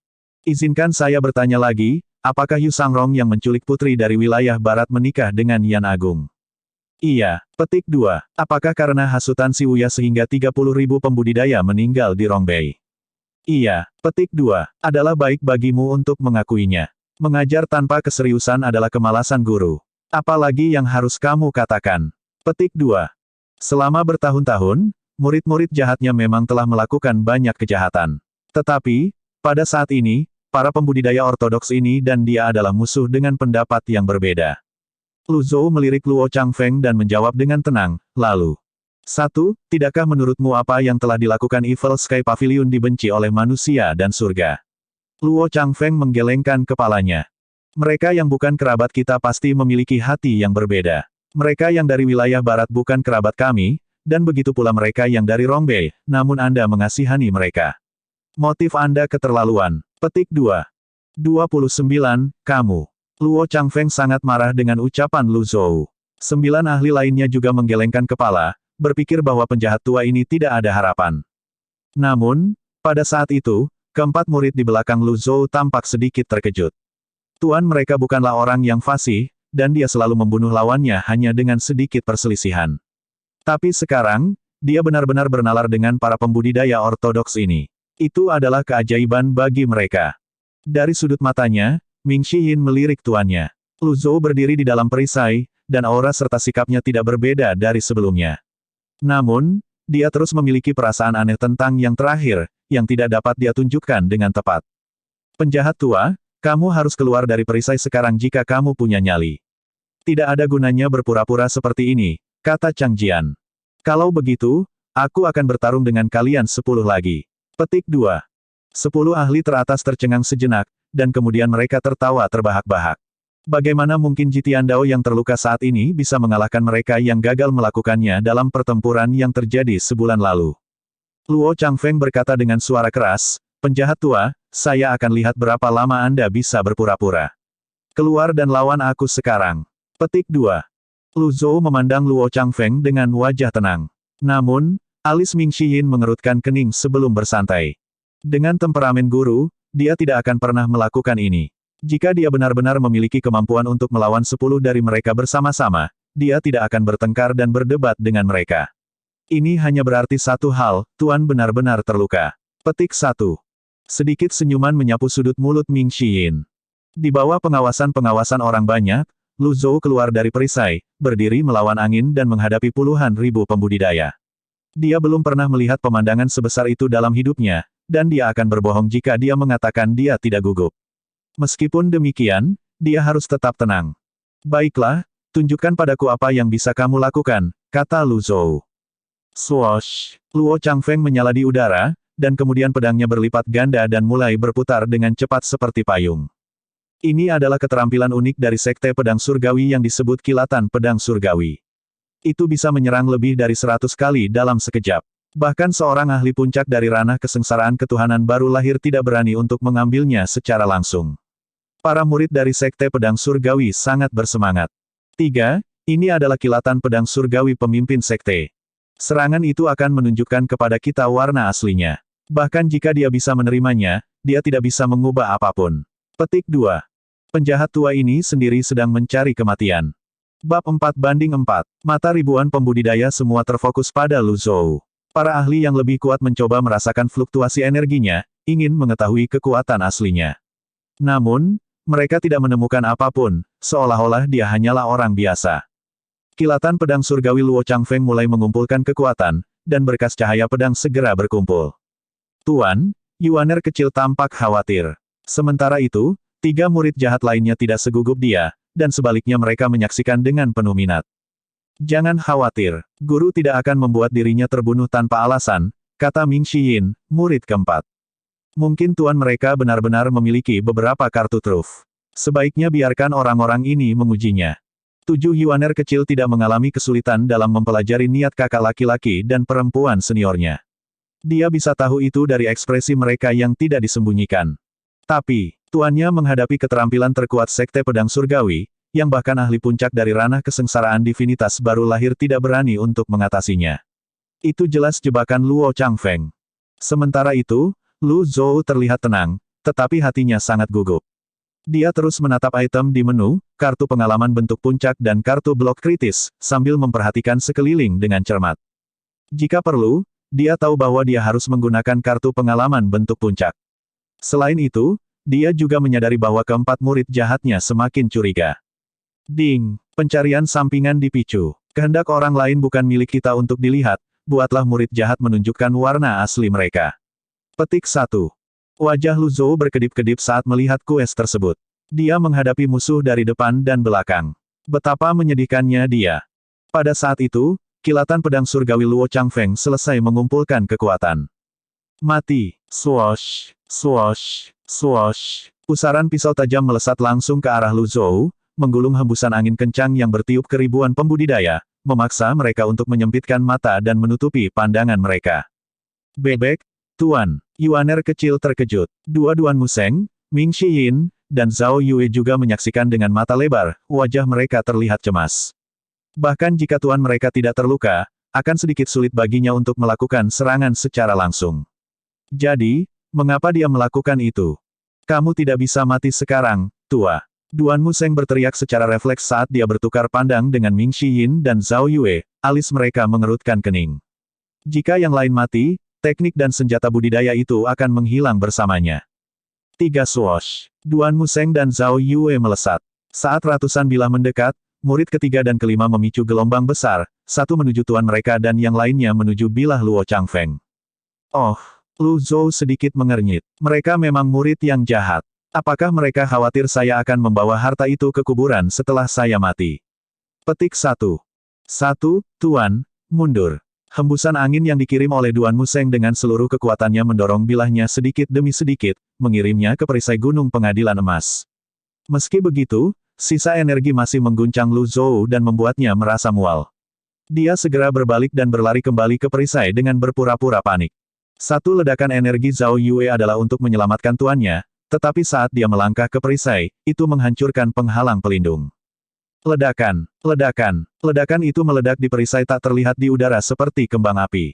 Izinkan saya bertanya lagi, apakah Yu Sangrong yang menculik putri dari wilayah barat menikah dengan Yan Agung? Iya. Petik 2. Apakah karena hasutan si Wuya sehingga 30.000 pembudidaya meninggal di Rongbei? Iya. Petik 2. Adalah baik bagimu untuk mengakuinya. Mengajar tanpa keseriusan adalah kemalasan guru. Apalagi yang harus kamu katakan? Petik 2. Selama bertahun-tahun, murid-murid jahatnya memang telah melakukan banyak kejahatan. Tetapi, pada saat ini, para pembudidaya ortodoks ini dan dia adalah musuh dengan pendapat yang berbeda. Lu Zhou melirik Luo Changfeng dan menjawab dengan tenang, lalu. 1. Tidakkah menurutmu apa yang telah dilakukan Evil Sky Pavilion dibenci oleh manusia dan surga? Luo Changfeng menggelengkan kepalanya. Mereka yang bukan kerabat kita pasti memiliki hati yang berbeda. Mereka yang dari wilayah barat bukan kerabat kami, dan begitu pula mereka yang dari Rongbei, namun Anda mengasihani mereka. Motif Anda keterlaluan. Petik 2. 29, kamu. Luo Changfeng sangat marah dengan ucapan Lu Zhou. 9 ahli lainnya juga menggelengkan kepala, berpikir bahwa penjahat tua ini tidak ada harapan. Namun, pada saat itu, keempat murid di belakang Lu Zhou tampak sedikit terkejut. Tuan mereka bukanlah orang yang fasih, dan dia selalu membunuh lawannya hanya dengan sedikit perselisihan. Tapi sekarang, dia benar-benar bernalar dengan para pembudidaya ortodoks ini. Itu adalah keajaiban bagi mereka. Dari sudut matanya, Ming Shiyin melirik tuannya. Lu Zhou berdiri di dalam perisai, dan aura serta sikapnya tidak berbeda dari sebelumnya. Namun, dia terus memiliki perasaan aneh tentang yang terakhir, yang tidak dapat dia tunjukkan dengan tepat. Penjahat tua, kamu harus keluar dari perisai sekarang jika kamu punya nyali. Tidak ada gunanya berpura-pura seperti ini, kata Chang Jian. Kalau begitu, aku akan bertarung dengan kalian 10 lagi. Petik 2. 10 ahli teratas tercengang sejenak, dan kemudian mereka tertawa terbahak-bahak. Bagaimana mungkin Jitian Dao yang terluka saat ini bisa mengalahkan mereka yang gagal melakukannya dalam pertempuran yang terjadi sebulan lalu? Luo Changfeng berkata dengan suara keras, penjahat tua, saya akan lihat berapa lama Anda bisa berpura-pura. Keluar dan lawan aku sekarang. Petik 2. Lu Zhou memandang Luo Changfeng dengan wajah tenang. Namun, alis Ming Xiyin mengerutkan kening sebelum bersantai. Dengan temperamen guru, dia tidak akan pernah melakukan ini. Jika dia benar-benar memiliki kemampuan untuk melawan 10 dari mereka bersama-sama, dia tidak akan bertengkar dan berdebat dengan mereka. Ini hanya berarti satu hal, Tuan benar-benar terluka. Petik 1. Sedikit senyuman menyapu sudut mulut Ming Xiyin. Di bawah pengawasan orang banyak, Lu Zhou keluar dari perisai, berdiri melawan angin dan menghadapi puluhan ribu pembudidaya. Dia belum pernah melihat pemandangan sebesar itu dalam hidupnya, dan dia akan berbohong jika dia mengatakan dia tidak gugup. Meskipun demikian, dia harus tetap tenang. Baiklah, tunjukkan padaku apa yang bisa kamu lakukan, kata Lu Zhou. Swoosh! Luo Changfeng menyala di udara, dan kemudian pedangnya berlipat ganda dan mulai berputar dengan cepat seperti payung. Ini adalah keterampilan unik dari Sekte Pedang Surgawi yang disebut Kilatan Pedang Surgawi. Itu bisa menyerang lebih dari 100 kali dalam sekejap. Bahkan seorang ahli puncak dari ranah kesengsaraan ketuhanan baru lahir tidak berani untuk mengambilnya secara langsung. Para murid dari Sekte Pedang Surgawi sangat bersemangat. 3. Ini adalah kilatan pedang surgawi pemimpin sekte. Serangan itu akan menunjukkan kepada kita warna aslinya. Bahkan jika dia bisa menerimanya, dia tidak bisa mengubah apapun. Petik 2. Penjahat tua ini sendiri sedang mencari kematian. Bab 4/4. Mata ribuan pembudidaya semua terfokus pada Lu Zhou. Para ahli yang lebih kuat mencoba merasakan fluktuasi energinya, ingin mengetahui kekuatan aslinya. Namun, mereka tidak menemukan apapun, seolah-olah dia hanyalah orang biasa. Kilatan pedang surgawi Luo Changfeng mulai mengumpulkan kekuatan, dan berkas cahaya pedang segera berkumpul. Tuan, Yuaner kecil tampak khawatir. Sementara itu, 3 murid jahat lainnya tidak segugup dia, dan sebaliknya mereka menyaksikan dengan penuh minat. Jangan khawatir, guru tidak akan membuat dirinya terbunuh tanpa alasan, kata Ming Xiyin, murid keempat. Mungkin tuan mereka benar-benar memiliki beberapa kartu truf. Sebaiknya biarkan orang-orang ini mengujinya. 7 Yuaner kecil tidak mengalami kesulitan dalam mempelajari niat kakak laki-laki dan perempuan seniornya. Dia bisa tahu itu dari ekspresi mereka yang tidak disembunyikan. Tapi, tuannya menghadapi keterampilan terkuat Sekte Pedang Surgawi, yang bahkan ahli puncak dari ranah kesengsaraan divinitas baru lahir tidak berani untuk mengatasinya. Itu jelas jebakan Luo Changfeng. Sementara itu, Lu Zhou terlihat tenang, tetapi hatinya sangat gugup. Dia terus menatap item di menu, kartu pengalaman bentuk puncak dan kartu blok kritis, sambil memperhatikan sekeliling dengan cermat. Jika perlu, dia tahu bahwa dia harus menggunakan kartu pengalaman bentuk puncak. Selain itu, dia juga menyadari bahwa keempat murid jahatnya semakin curiga. Ding! Pencarian sampingan dipicu. Kehendak orang lain bukan milik kita untuk dilihat, buatlah murid jahat menunjukkan warna asli mereka. Petik 1. Wajah Lu Zhou berkedip-kedip saat melihat kues tersebut. Dia menghadapi musuh dari depan dan belakang. Betapa menyedihkannya dia. Pada saat itu, kilatan pedang surgawi Luo Changfeng selesai mengumpulkan kekuatan. Mati! Swoosh! Swoosh! Swoosh! Pusaran pisau tajam melesat langsung ke arah Lu Zhou, menggulung hembusan angin kencang yang bertiup ke ribuan pembudidaya, memaksa mereka untuk menyempitkan mata dan menutupi pandangan mereka. Bebek, Tuan, Yuaner kecil terkejut. Dua Duan Museng, Ming Xiyin, dan Zhao Yue juga menyaksikan dengan mata lebar, wajah mereka terlihat cemas. Bahkan jika tuan mereka tidak terluka, akan sedikit sulit baginya untuk melakukan serangan secara langsung. Jadi, mengapa dia melakukan itu? Kamu tidak bisa mati sekarang, tua. Duan Museng berteriak secara refleks saat dia bertukar pandang dengan Ming Xiyin dan Zhao Yue, alis mereka mengerutkan kening. Jika yang lain mati, teknik dan senjata budidaya itu akan menghilang bersamanya. 3 swoosh. Duan Museng dan Zhao Yue melesat. Saat ratusan bilah mendekat, murid ketiga dan kelima memicu gelombang besar, satu menuju tuan mereka dan yang lainnya menuju bilah Luo Changfeng. Oh! Lu Zhou sedikit mengernyit. Mereka memang murid yang jahat. Apakah mereka khawatir saya akan membawa harta itu ke kuburan setelah saya mati? Petik 1. 1. Tuan, mundur. Hembusan angin yang dikirim oleh Duan Museng dengan seluruh kekuatannya mendorong bilahnya sedikit demi sedikit, mengirimnya ke perisai gunung pengadilan emas. Meski begitu, sisa energi masih mengguncang Lu Zhou dan membuatnya merasa mual. Dia segera berbalik dan berlari kembali ke perisai dengan berpura-pura panik. Satu ledakan energi Zhao Yue adalah untuk menyelamatkan tuannya, tetapi saat dia melangkah ke perisai, itu menghancurkan penghalang pelindung. Ledakan, ledakan, ledakan itu meledak di perisai tak terlihat di udara seperti kembang api.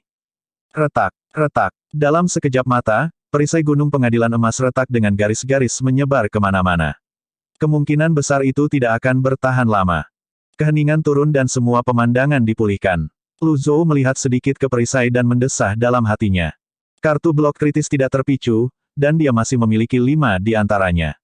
Retak, retak. Dalam sekejap mata, perisai gunung pengadilan emas retak dengan garis-garis menyebar kemana-mana. Kemungkinan besar itu tidak akan bertahan lama. Keheningan turun dan semua pemandangan dipulihkan. Lu Zhou melihat sedikit ke perisai dan mendesah dalam hatinya. Kartu blok kritis tidak terpicu, dan dia masih memiliki 5 di antaranya.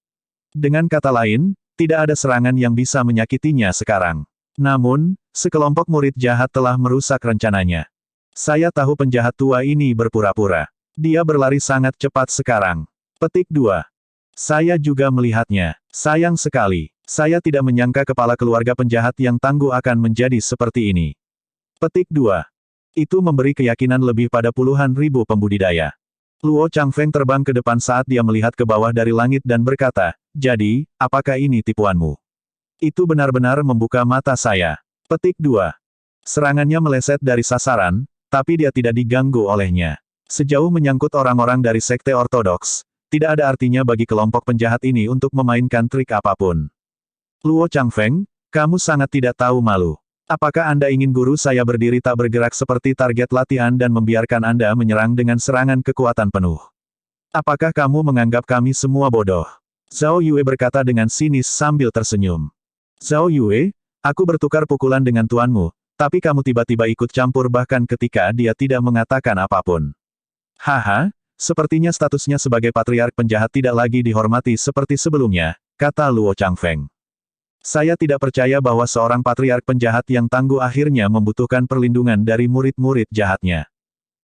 Dengan kata lain, tidak ada serangan yang bisa menyakitinya sekarang. Namun, sekelompok murid jahat telah merusak rencananya. Saya tahu penjahat tua ini berpura-pura. Dia berlari sangat cepat sekarang. Petik 2. Saya juga melihatnya. Sayang sekali. Saya tidak menyangka kepala keluarga penjahat yang tangguh akan menjadi seperti ini. Petik 2. Itu memberi keyakinan lebih pada puluhan ribu pembudidaya. Luo Changfeng terbang ke depan saat dia melihat ke bawah dari langit dan berkata, "Jadi, apakah ini tipuanmu?" Itu benar-benar membuka mata saya. Petik 2. Serangannya meleset dari sasaran, tapi dia tidak diganggu olehnya. Sejauh menyangkut orang-orang dari Sekte Ortodoks, tidak ada artinya bagi kelompok penjahat ini untuk memainkan trik apapun. Luo Changfeng, kamu sangat tidak tahu malu. Apakah Anda ingin guru saya berdiri tak bergerak seperti target latihan dan membiarkan Anda menyerang dengan serangan kekuatan penuh? Apakah kamu menganggap kami semua bodoh? Zhao Yue berkata dengan sinis sambil tersenyum. Zhao Yue, aku bertukar pukulan dengan tuanmu, tapi kamu tiba-tiba ikut campur bahkan ketika dia tidak mengatakan apapun. Haha, sepertinya statusnya sebagai patriark penjahat tidak lagi dihormati seperti sebelumnya, kata Luo Changfeng. Saya tidak percaya bahwa seorang patriark penjahat yang tangguh akhirnya membutuhkan perlindungan dari murid-murid jahatnya.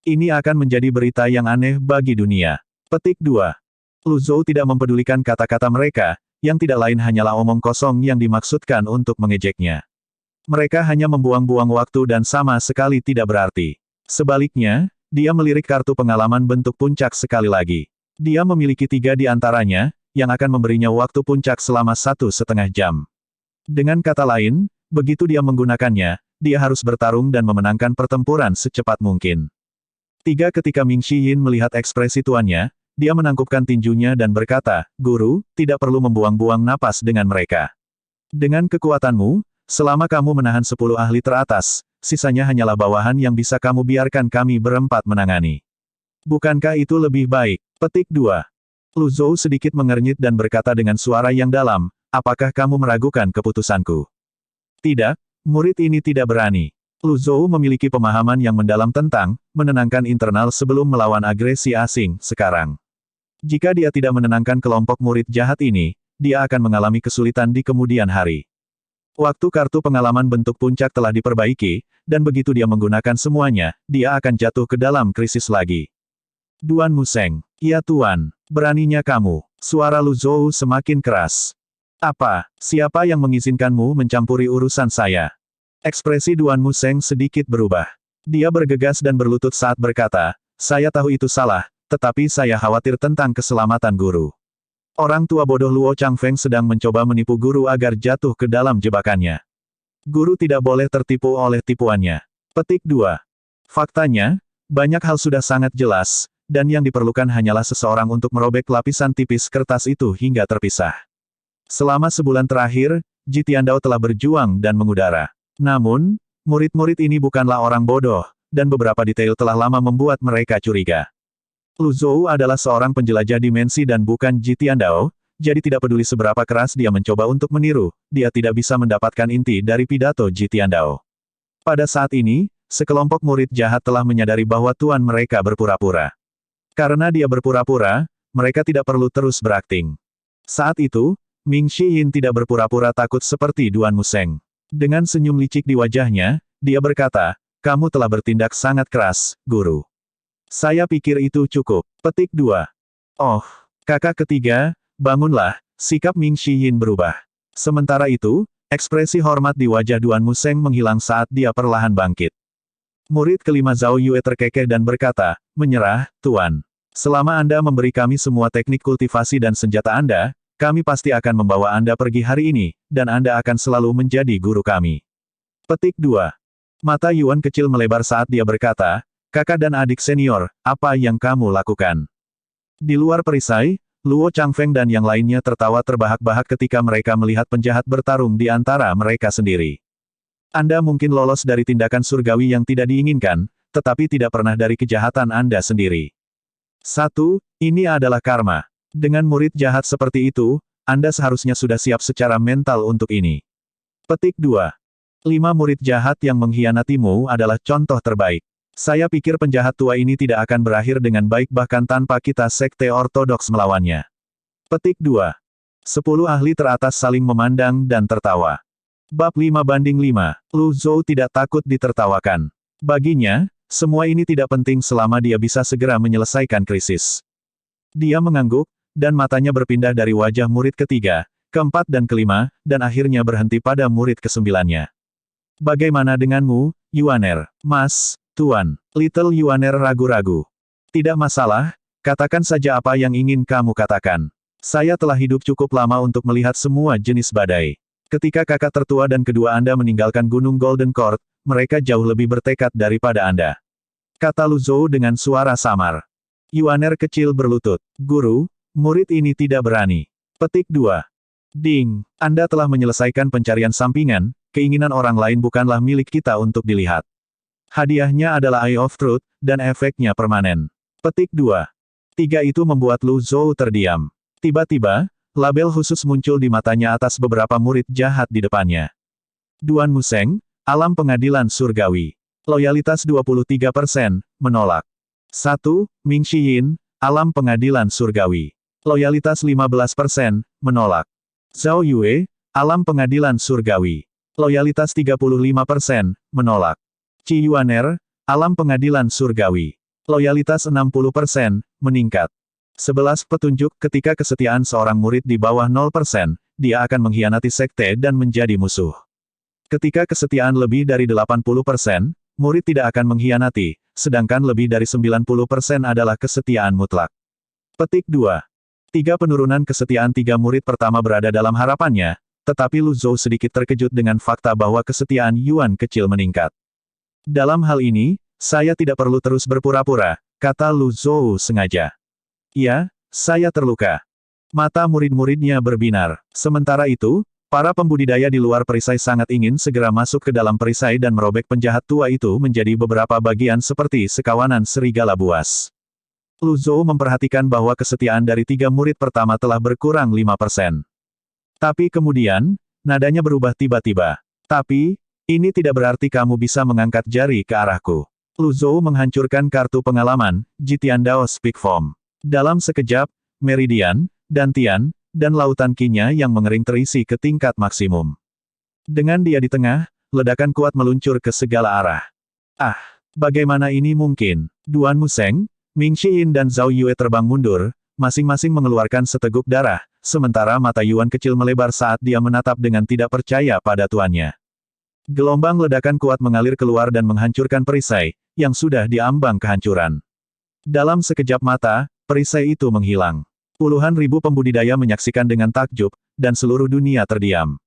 Ini akan menjadi berita yang aneh bagi dunia. Petik 2. Lu Zhou tidak mempedulikan kata-kata mereka, yang tidak lain hanyalah omong kosong yang dimaksudkan untuk mengejeknya. Mereka hanya membuang-buang waktu dan sama sekali tidak berarti. Sebaliknya, dia melirik kartu pengalaman bentuk puncak sekali lagi. Dia memiliki 3 di antaranya, yang akan memberinya waktu puncak selama 1,5 jam. Dengan kata lain, begitu dia menggunakannya, dia harus bertarung dan memenangkan pertempuran secepat mungkin. 3. Ketika Ming Xiyin melihat ekspresi tuannya, dia menangkupkan tinjunya dan berkata, "Guru, tidak perlu membuang-buang napas dengan mereka. Dengan kekuatanmu, selama kamu menahan 10 ahli teratas, sisanya hanyalah bawahan yang bisa kamu biarkan kami berempat menangani. Bukankah itu lebih baik?" Petik 2. Lu Zhou sedikit mengernyit dan berkata dengan suara yang dalam, "Apakah kamu meragukan keputusanku?" Tidak, murid ini tidak berani. Lu Zhou memiliki pemahaman yang mendalam tentang menenangkan internal sebelum melawan agresi asing sekarang. Jika dia tidak menenangkan kelompok murid jahat ini, dia akan mengalami kesulitan di kemudian hari. Waktu kartu pengalaman bentuk puncak telah diperbaiki, dan begitu dia menggunakan semuanya, dia akan jatuh ke dalam krisis lagi. Duan Museng, "Ya Tuan, beraninya kamu." Suara Lu Zhou semakin keras. "Apa, siapa yang mengizinkanmu mencampuri urusan saya?" Ekspresi Duan Museng sedikit berubah. Dia bergegas dan berlutut saat berkata, "Saya tahu itu salah, tetapi saya khawatir tentang keselamatan guru." Orang tua bodoh Luo Changfeng sedang mencoba menipu guru agar jatuh ke dalam jebakannya. Guru tidak boleh tertipu oleh tipuannya. Petik 2. Faktanya, banyak hal sudah sangat jelas, dan yang diperlukan hanyalah seseorang untuk merobek lapisan tipis kertas itu hingga terpisah. Selama sebulan terakhir, Ji Tiandao telah berjuang dan mengudara. Namun, murid-murid ini bukanlah orang bodoh, dan beberapa detail telah lama membuat mereka curiga. Lu Zhou adalah seorang penjelajah dimensi dan bukan Ji Tiandao, jadi tidak peduli seberapa keras dia mencoba untuk meniru, dia tidak bisa mendapatkan inti dari pidato Ji Tiandao. Pada saat ini, sekelompok murid jahat telah menyadari bahwa tuan mereka berpura-pura. Karena dia berpura-pura, mereka tidak perlu terus berakting. Saat itu, Ming Xiyin tidak berpura-pura takut seperti Duan Museng. Dengan senyum licik di wajahnya, dia berkata, "Kamu telah bertindak sangat keras, guru. Saya pikir itu cukup." Petik 2. "Oh, kakak ketiga, bangunlah." Sikap Ming Xiyin berubah. Sementara itu, ekspresi hormat di wajah Duan Museng menghilang saat dia perlahan bangkit. Murid kelima Zhao Yue terkekeh dan berkata, "Menyerah, Tuan. Selama Anda memberi kami semua teknik kultivasi dan senjata Anda, kami pasti akan membawa Anda pergi hari ini, dan Anda akan selalu menjadi guru kami." Petik 2. Mata Yuan kecil melebar saat dia berkata, "Kakak dan adik senior, apa yang kamu lakukan?" Di luar perisai, Luo Changfeng dan yang lainnya tertawa terbahak-bahak ketika mereka melihat penjahat bertarung di antara mereka sendiri. Anda mungkin lolos dari tindakan surgawi yang tidak diinginkan, tetapi tidak pernah dari kejahatan Anda sendiri. 1. Ini adalah karma. Dengan murid jahat seperti itu, Anda seharusnya sudah siap secara mental untuk ini. Petik 2. 5 murid jahat yang mengkhianatimu adalah contoh terbaik. Saya pikir penjahat tua ini tidak akan berakhir dengan baik bahkan tanpa kita sekte ortodoks melawannya. Petik 2. 10 ahli teratas saling memandang dan tertawa. Bab 5/5. Lu Zhou tidak takut ditertawakan. Baginya, semua ini tidak penting selama dia bisa segera menyelesaikan krisis. Dia mengangguk, dan matanya berpindah dari wajah murid ketiga, keempat dan kelima, dan akhirnya berhenti pada murid kesembilannya. Bagaimana denganmu, Yuaner? Mas, Tuan. Little Yuaner ragu-ragu. Tidak masalah, katakan saja apa yang ingin kamu katakan. Saya telah hidup cukup lama untuk melihat semua jenis badai. Ketika kakak tertua dan kedua Anda meninggalkan Gunung Golden Court, mereka jauh lebih bertekad daripada Anda. Kata Lu Zhou dengan suara samar. Yuaner kecil berlutut. Guru, murid ini tidak berani. Petik 2. Ding, Anda telah menyelesaikan pencarian sampingan, keinginan orang lain bukanlah milik kita untuk dilihat. Hadiahnya adalah Eye of Truth, dan efeknya permanen. Petik 2. 3 itu membuat Lu Zhou terdiam. Tiba-tiba, label khusus muncul di matanya atas beberapa murid jahat di depannya. Duan Museng, Alam Pengadilan Surgawi. Loyalitas 23%, menolak. 1. Ming Xiyin, Alam Pengadilan Surgawi. Loyalitas 15%, menolak. Zhao Yue, Alam Pengadilan Surgawi. Loyalitas 35%, menolak. Qi Yuaner, Alam Pengadilan Surgawi. Loyalitas 60%, meningkat. 11 petunjuk ketika kesetiaan seorang murid di bawah 0%, dia akan mengkhianati sekte dan menjadi musuh. Ketika kesetiaan lebih dari 80%, murid tidak akan mengkhianati, sedangkan lebih dari 90% adalah kesetiaan mutlak. Petik 2. 3 penurunan kesetiaan 3 murid pertama berada dalam harapannya, tetapi Lu Zhou sedikit terkejut dengan fakta bahwa kesetiaan Yuan kecil meningkat. Dalam hal ini, saya tidak perlu terus berpura-pura, kata Lu Zhou sengaja. Ya, saya terluka. Mata murid-muridnya berbinar. Sementara itu, para pembudidaya di luar perisai sangat ingin segera masuk ke dalam perisai dan merobek penjahat tua itu menjadi beberapa bagian seperti sekawanan serigala buas. Lu Zhou memperhatikan bahwa kesetiaan dari 3 murid pertama telah berkurang 5%. Tapi kemudian, nadanya berubah tiba-tiba. Tapi, ini tidak berarti kamu bisa mengangkat jari ke arahku. Lu Zhou menghancurkan kartu pengalaman, Jitian Dao Speak Form. Dalam sekejap, Meridian, Dantian, dan lautan Qi-nya yang mengering terisi ke tingkat maksimum. Dengan dia di tengah, ledakan kuat meluncur ke segala arah. Ah, bagaimana ini mungkin? Duan Museng, Ming Xiyin dan Zhao Yue terbang mundur, masing-masing mengeluarkan seteguk darah, sementara mata Yuan kecil melebar saat dia menatap dengan tidak percaya pada tuannya. Gelombang ledakan kuat mengalir keluar dan menghancurkan perisai, yang sudah diambang kehancuran. Dalam sekejap mata, perisai itu menghilang. Puluhan ribu pembudidaya menyaksikan dengan takjub, dan seluruh dunia terdiam.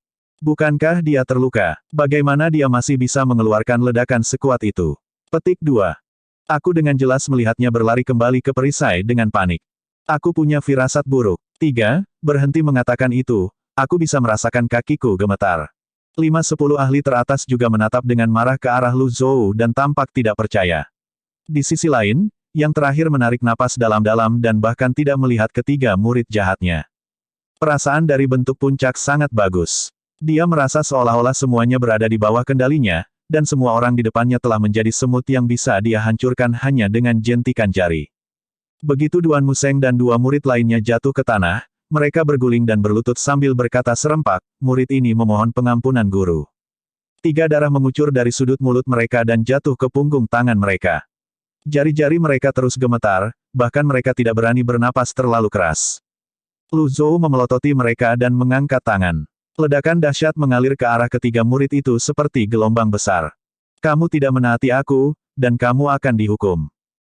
Bukankah dia terluka? Bagaimana dia masih bisa mengeluarkan ledakan sekuat itu? Petik 2. Aku dengan jelas melihatnya berlari kembali ke perisai dengan panik. Aku punya firasat buruk. 3. Berhenti mengatakan itu, aku bisa merasakan kakiku gemetar. 5-10 ahli teratas juga menatap dengan marah ke arah Lu Zhou dan tampak tidak percaya. Di sisi lain, yang terakhir menarik napas dalam-dalam dan bahkan tidak melihat ketiga murid jahatnya. Perasaan dari bentuk puncak sangat bagus. Dia merasa seolah-olah semuanya berada di bawah kendalinya, dan semua orang di depannya telah menjadi semut yang bisa dia hancurkan hanya dengan jentikan jari. Begitu Duan Museng dan 2 murid lainnya jatuh ke tanah, mereka berguling dan berlutut sambil berkata serempak, murid ini memohon pengampunan guru. 3 darah mengucur dari sudut mulut mereka dan jatuh ke punggung tangan mereka. Jari-jari mereka terus gemetar, bahkan mereka tidak berani bernapas terlalu keras. Lu Zhou memelototi mereka dan mengangkat tangan. Ledakan dahsyat mengalir ke arah ketiga murid itu seperti gelombang besar. Kamu tidak menaati aku, dan kamu akan dihukum.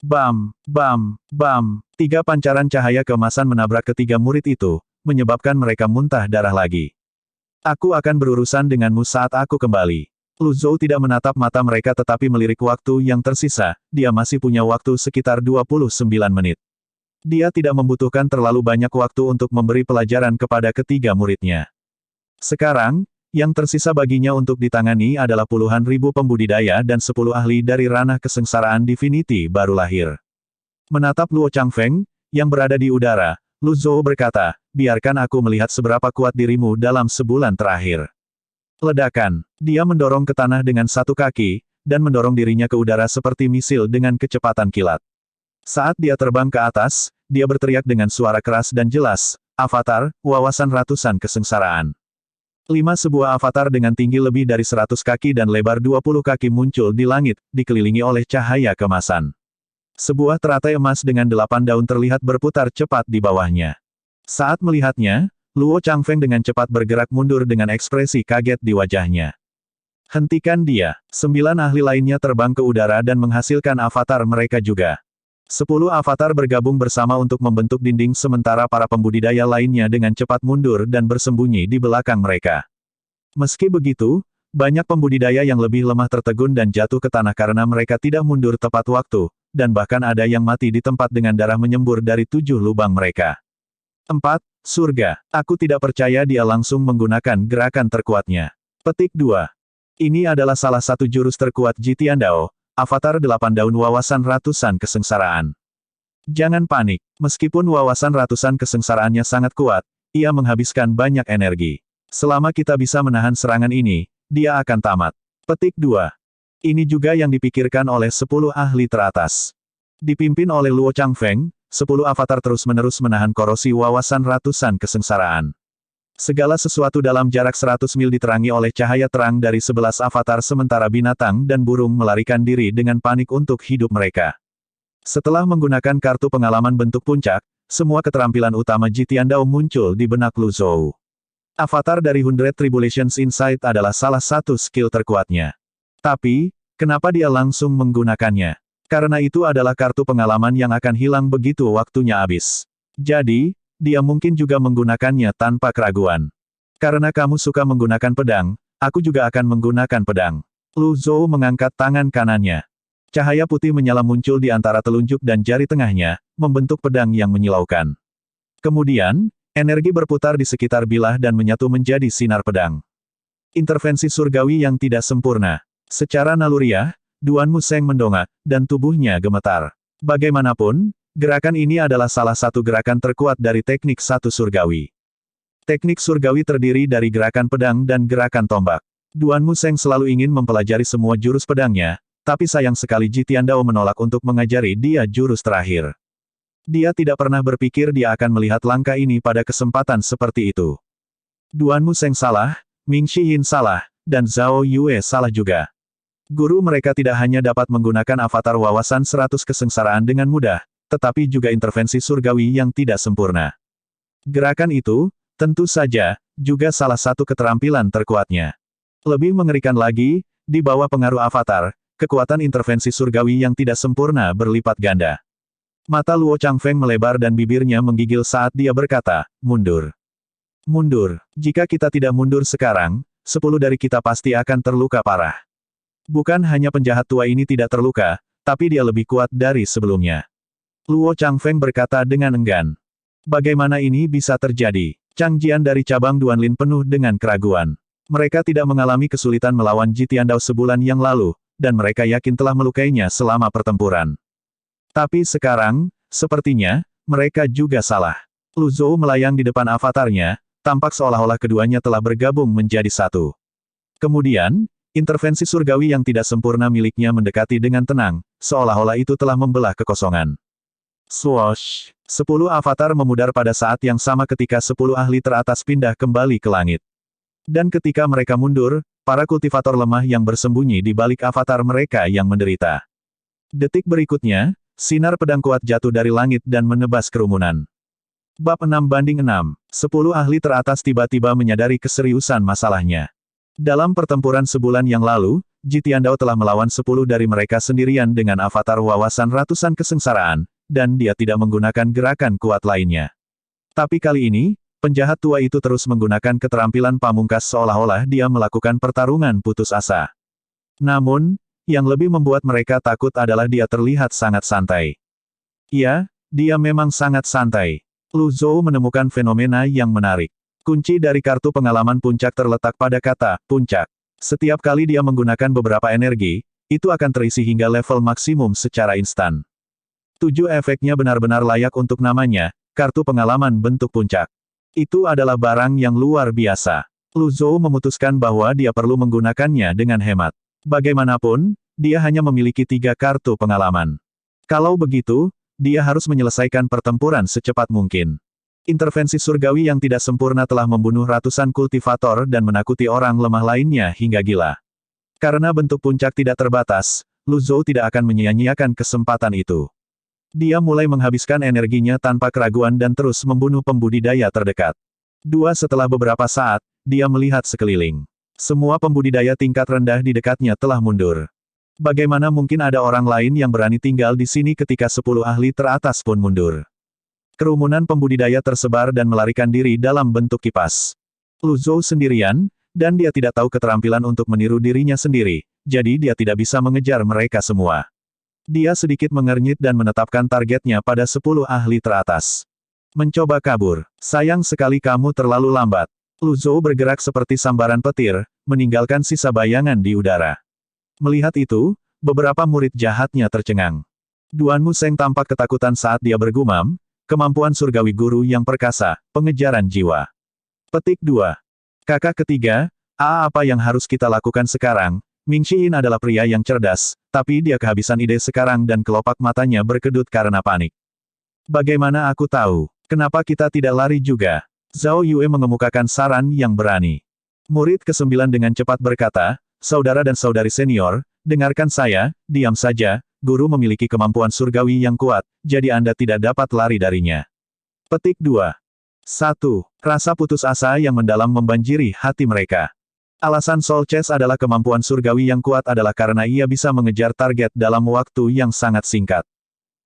Bam, bam, bam. 3 pancaran cahaya keemasan menabrak ketiga murid itu, menyebabkan mereka muntah darah lagi. Aku akan berurusan denganmu saat aku kembali. Lu Zhou tidak menatap mata mereka tetapi melirik waktu yang tersisa, dia masih punya waktu sekitar 29 menit. Dia tidak membutuhkan terlalu banyak waktu untuk memberi pelajaran kepada ketiga muridnya. Sekarang, yang tersisa baginya untuk ditangani adalah puluhan ribu pembudidaya dan 10 ahli dari ranah kesengsaraan Divinity baru lahir. Menatap Luo Changfeng, yang berada di udara, Lu Zhou berkata, biarkan aku melihat seberapa kuat dirimu dalam sebulan terakhir. Ledakan. Dia mendorong ke tanah dengan satu kaki, dan mendorong dirinya ke udara seperti misil dengan kecepatan kilat. Saat dia terbang ke atas, dia berteriak dengan suara keras dan jelas, Avatar, wawasan ratusan kesengsaraan. 5 sebuah avatar dengan tinggi lebih dari 100 kaki dan lebar 20 kaki muncul di langit, dikelilingi oleh cahaya kemasan. Sebuah teratai emas dengan 8 daun terlihat berputar cepat di bawahnya. Saat melihatnya, Luo Changfeng dengan cepat bergerak mundur dengan ekspresi kaget di wajahnya. Hentikan dia. 9 ahli lainnya terbang ke udara dan menghasilkan avatar mereka juga. 10 avatar bergabung bersama untuk membentuk dinding sementara para pembudidaya lainnya dengan cepat mundur dan bersembunyi di belakang mereka. Meski begitu, banyak pembudidaya yang lebih lemah tertegun dan jatuh ke tanah karena mereka tidak mundur tepat waktu, dan bahkan ada yang mati di tempat dengan darah menyembur dari 7 lubang mereka. 4. Surga. Aku tidak percaya dia langsung menggunakan gerakan terkuatnya. Petik 2. Ini adalah salah satu jurus terkuat Jitiandao, Avatar 8 daun wawasan ratusan kesengsaraan. Jangan panik. Meskipun wawasan ratusan kesengsaraannya sangat kuat, ia menghabiskan banyak energi. Selama kita bisa menahan serangan ini, dia akan tamat. Petik 2. Ini juga yang dipikirkan oleh 10 ahli teratas. Dipimpin oleh Luo Changfeng, 10 avatar terus-menerus menahan korosi wawasan ratusan kesengsaraan. Segala sesuatu dalam jarak 100 mil diterangi oleh cahaya terang dari 11 avatar sementara binatang dan burung melarikan diri dengan panik untuk hidup mereka. Setelah menggunakan kartu pengalaman bentuk puncak, semua keterampilan utama Jitiandao muncul di benak Lu Zhou. Avatar dari 100 Tribulations Insight adalah salah satu skill terkuatnya. Tapi, kenapa dia langsung menggunakannya? Karena itu adalah kartu pengalaman yang akan hilang begitu waktunya habis. Jadi, dia mungkin juga menggunakannya tanpa keraguan. Karena kamu suka menggunakan pedang, aku juga akan menggunakan pedang. Lu Zhou mengangkat tangan kanannya. Cahaya putih menyala muncul di antara telunjuk dan jari tengahnya, membentuk pedang yang menyilaukan. Kemudian, energi berputar di sekitar bilah dan menyatu menjadi sinar pedang. Intervensi surgawi yang tidak sempurna. Secara naluriah, Duan Museng mendongak, dan tubuhnya gemetar. Bagaimanapun, gerakan ini adalah salah satu gerakan terkuat dari teknik satu surgawi. Teknik surgawi terdiri dari gerakan pedang dan gerakan tombak. Duan Museng selalu ingin mempelajari semua jurus pedangnya, tapi sayang sekali Jitiandao menolak untuk mengajari dia jurus terakhir. Dia tidak pernah berpikir dia akan melihat langkah ini pada kesempatan seperti itu. Duan Museng salah, Ming Shiyin salah, dan Zhao Yue salah juga. Guru mereka tidak hanya dapat menggunakan avatar wawasan 100 kesengsaraan dengan mudah, tetapi juga intervensi surgawi yang tidak sempurna. Gerakan itu, tentu saja, juga salah satu keterampilan terkuatnya. Lebih mengerikan lagi, di bawah pengaruh avatar, kekuatan intervensi surgawi yang tidak sempurna berlipat ganda. Mata Luo Changfeng melebar dan bibirnya menggigil saat dia berkata, mundur. Mundur. Jika kita tidak mundur sekarang, 10 dari kita pasti akan terluka parah. Bukan hanya penjahat tua ini tidak terluka, tapi dia lebih kuat dari sebelumnya. Luo Changfeng berkata dengan enggan. Bagaimana ini bisa terjadi? Chang Jian dari cabang Duanlin penuh dengan keraguan. Mereka tidak mengalami kesulitan melawan Jitiandao sebulan yang lalu, dan mereka yakin telah melukainya selama pertempuran. Tapi sekarang, sepertinya, mereka juga salah. Lu Zhou melayang di depan avatarnya, tampak seolah-olah keduanya telah bergabung menjadi satu. Kemudian, intervensi surgawi yang tidak sempurna miliknya mendekati dengan tenang, seolah-olah itu telah membelah kekosongan. Swoosh! 10 avatar memudar pada saat yang sama ketika 10 ahli teratas pindah kembali ke langit. Dan ketika mereka mundur, para kultivator lemah yang bersembunyi di balik avatar mereka yang menderita. Detik berikutnya, sinar pedang kuat jatuh dari langit dan menebas kerumunan. Bab 6/6. 10 ahli teratas tiba-tiba menyadari keseriusan masalahnya. Dalam pertempuran sebulan yang lalu, Jitiandao telah melawan 10 dari mereka sendirian dengan avatar wawasan ratusan kesengsaraan, dan dia tidak menggunakan gerakan kuat lainnya. Tapi kali ini, penjahat tua itu terus menggunakan keterampilan pamungkas seolah-olah dia melakukan pertarungan putus asa. Namun, yang lebih membuat mereka takut adalah dia terlihat sangat santai. Ia, dia memang sangat santai. Lu Zhou menemukan fenomena yang menarik. Kunci dari kartu pengalaman puncak terletak pada kata puncak. Setiap kali dia menggunakan beberapa energi, itu akan terisi hingga level maksimum secara instan. 7 efeknya benar-benar layak untuk namanya, kartu pengalaman bentuk puncak. Itu adalah barang yang luar biasa. Lu Zhou memutuskan bahwa dia perlu menggunakannya dengan hemat. Bagaimanapun, dia hanya memiliki 3 kartu pengalaman. Kalau begitu, dia harus menyelesaikan pertempuran secepat mungkin. Intervensi surgawi yang tidak sempurna telah membunuh ratusan kultivator dan menakuti orang lemah lainnya hingga gila. Karena bentuk puncak tidak terbatas, Lu Zhou tidak akan menyia-nyiakan kesempatan itu. Dia mulai menghabiskan energinya tanpa keraguan dan terus membunuh pembudidaya terdekat. Setelah beberapa saat, dia melihat sekeliling. Semua pembudidaya tingkat rendah di dekatnya telah mundur. Bagaimana mungkin ada orang lain yang berani tinggal di sini ketika 10 ahli teratas pun mundur? Kerumunan pembudidaya tersebar dan melarikan diri dalam bentuk kipas. Lu Zhou sendirian, dan dia tidak tahu keterampilan untuk meniru dirinya sendiri, jadi dia tidak bisa mengejar mereka semua. Dia sedikit mengernyit dan menetapkan targetnya pada 10 ahli teratas. Mencoba kabur. Sayang sekali kamu terlalu lambat. Lu Zhou bergerak seperti sambaran petir, meninggalkan sisa bayangan di udara. Melihat itu, beberapa murid jahatnya tercengang. Duan Museng tampak ketakutan saat dia bergumam, kemampuan surgawi guru yang perkasa, pengejaran jiwa. Petik 2. Kakak ketiga, apa yang harus kita lakukan sekarang? Ming Xiyin adalah pria yang cerdas, tapi dia kehabisan ide sekarang dan kelopak matanya berkedut karena panik. Bagaimana aku tahu? Kenapa kita tidak lari juga? Zhao Yue mengemukakan saran yang berani. Murid ke-9 dengan cepat berkata, saudara dan saudari senior, dengarkan saya, diam saja, guru memiliki kemampuan surgawi yang kuat, jadi Anda tidak dapat lari darinya. Petik 2. 1. Rasa putus asa yang mendalam membanjiri hati mereka. Alasan Soul Chase adalah kemampuan surgawi yang kuat adalah karena ia bisa mengejar target dalam waktu yang sangat singkat.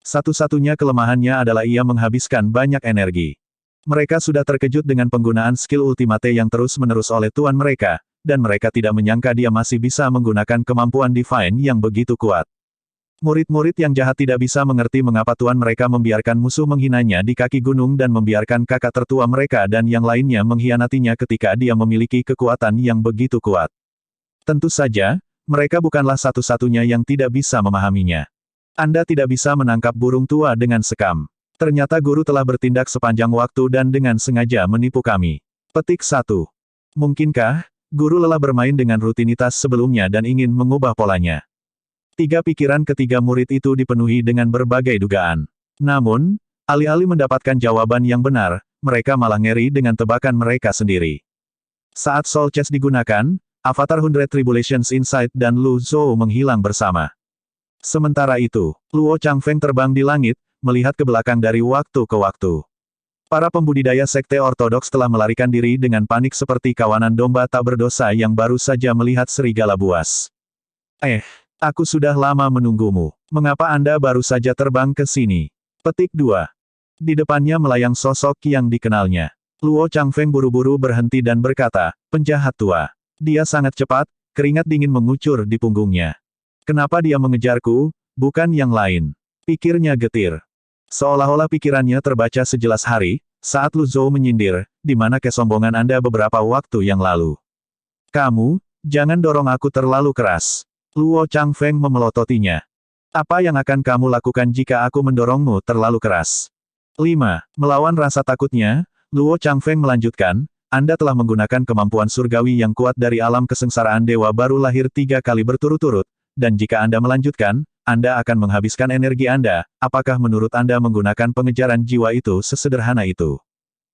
Satu-satunya kelemahannya adalah ia menghabiskan banyak energi. Mereka sudah terkejut dengan penggunaan skill ultimate yang terus-menerus oleh tuan mereka, dan mereka tidak menyangka dia masih bisa menggunakan kemampuan Divine yang begitu kuat. Murid-murid yang jahat tidak bisa mengerti mengapa tuan mereka membiarkan musuh menghinanya di kaki gunung dan membiarkan kakak tertua mereka dan yang lainnya mengkhianatinya ketika dia memiliki kekuatan yang begitu kuat. Tentu saja, mereka bukanlah satu-satunya yang tidak bisa memahaminya. Anda tidak bisa menangkap burung tua dengan sekam. Ternyata guru telah bertindak sepanjang waktu dan dengan sengaja menipu kami. Petik 1. Mungkinkah, guru lelah bermain dengan rutinitas sebelumnya dan ingin mengubah polanya? 3 pikiran ketiga murid itu dipenuhi dengan berbagai dugaan. Namun, alih-alih mendapatkan jawaban yang benar, mereka malah ngeri dengan tebakan mereka sendiri. Saat Soul Chest digunakan, Avatar 100 Tribulations Insight dan Lu Zhou menghilang bersama. Sementara itu, Luo Changfeng terbang di langit, melihat ke belakang dari waktu ke waktu. Para pembudidaya sekte ortodoks telah melarikan diri dengan panik seperti kawanan domba tak berdosa yang baru saja melihat serigala buas. Aku sudah lama menunggumu. Mengapa Anda baru saja terbang ke sini? Petik 2. Di depannya melayang sosok yang dikenalnya. Luo Changfeng buru-buru berhenti dan berkata, penjahat tua. Dia sangat cepat, keringat dingin mengucur di punggungnya. Kenapa dia mengejarku, bukan yang lain? Pikirnya getir. Seolah-olah pikirannya terbaca sejelas hari, saat Lu Zhou menyindir, di mana kesombongan Anda beberapa waktu yang lalu. Kamu, jangan dorong aku terlalu keras. Luo Changfeng memelototinya. Apa yang akan kamu lakukan jika aku mendorongmu terlalu keras? 5. Melawan rasa takutnya, Luo Changfeng melanjutkan, Anda telah menggunakan kemampuan surgawi yang kuat dari alam kesengsaraan dewa baru lahir 3 kali berturut-turut, dan jika Anda melanjutkan, Anda akan menghabiskan energi Anda. Apakah menurut Anda menggunakan pengejaran jiwa itu sesederhana itu?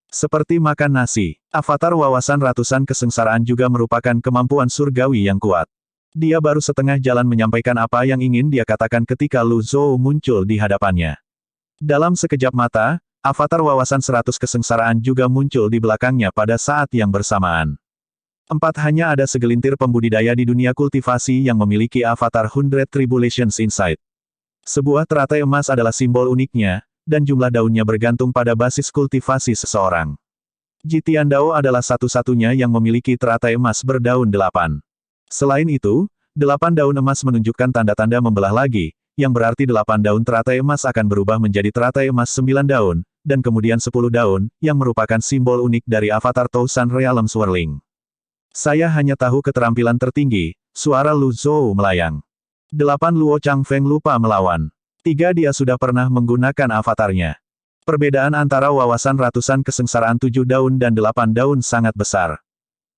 Seperti makan nasi, avatar wawasan ratusan kesengsaraan juga merupakan kemampuan surgawi yang kuat. Dia baru setengah jalan menyampaikan apa yang ingin dia katakan ketika Lu Zhou muncul di hadapannya. Dalam sekejap mata, avatar wawasan 100 kesengsaraan juga muncul di belakangnya pada saat yang bersamaan. 4. Hanya ada segelintir pembudidaya di dunia kultivasi yang memiliki avatar 100 Tribulations Insight. Sebuah teratai emas adalah simbol uniknya, dan jumlah daunnya bergantung pada basis kultivasi seseorang. Jitian Dao adalah satu-satunya yang memiliki teratai emas berdaun 8. Selain itu, 8 daun emas menunjukkan tanda-tanda membelah lagi, yang berarti 8 daun teratai emas akan berubah menjadi teratai emas 9 daun, dan kemudian 10 daun, yang merupakan simbol unik dari avatar Thousand Realm Swirling. Saya hanya tahu keterampilan tertinggi, suara Lu Zhou melayang. 8 Luo Changfeng lupa melawan. 3 dia sudah pernah menggunakan avatarnya. Perbedaan antara wawasan ratusan kesengsaraan 7 daun dan 8 daun sangat besar.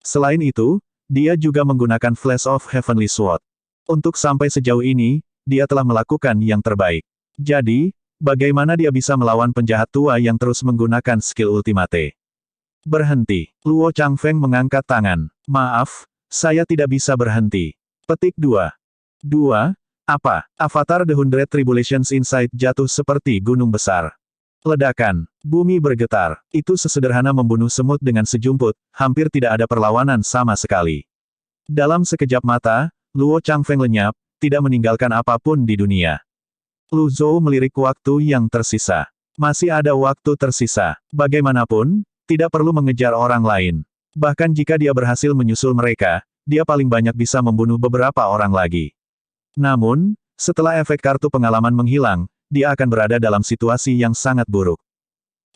Selain itu, dia juga menggunakan Flash of Heavenly Sword. Untuk sampai sejauh ini, dia telah melakukan yang terbaik. Jadi, bagaimana dia bisa melawan penjahat tua yang terus menggunakan skill ultimate? Berhenti. Luo Changfeng mengangkat tangan. Maaf, saya tidak bisa berhenti. Petik 2. 2. Apa? Avatar The Hundred Tribulations Insight jatuh seperti gunung besar. Ledakan. Bumi bergetar. Itu sesederhana membunuh semut dengan sejumput, hampir tidak ada perlawanan sama sekali. Dalam sekejap mata, Luo Changfeng lenyap, tidak meninggalkan apapun di dunia. Lu Zhou melirik waktu yang tersisa. Masih ada waktu tersisa. Bagaimanapun, tidak perlu mengejar orang lain. Bahkan jika dia berhasil menyusul mereka, dia paling banyak bisa membunuh beberapa orang lagi. Namun, setelah efek kartu pengalaman menghilang, dia akan berada dalam situasi yang sangat buruk.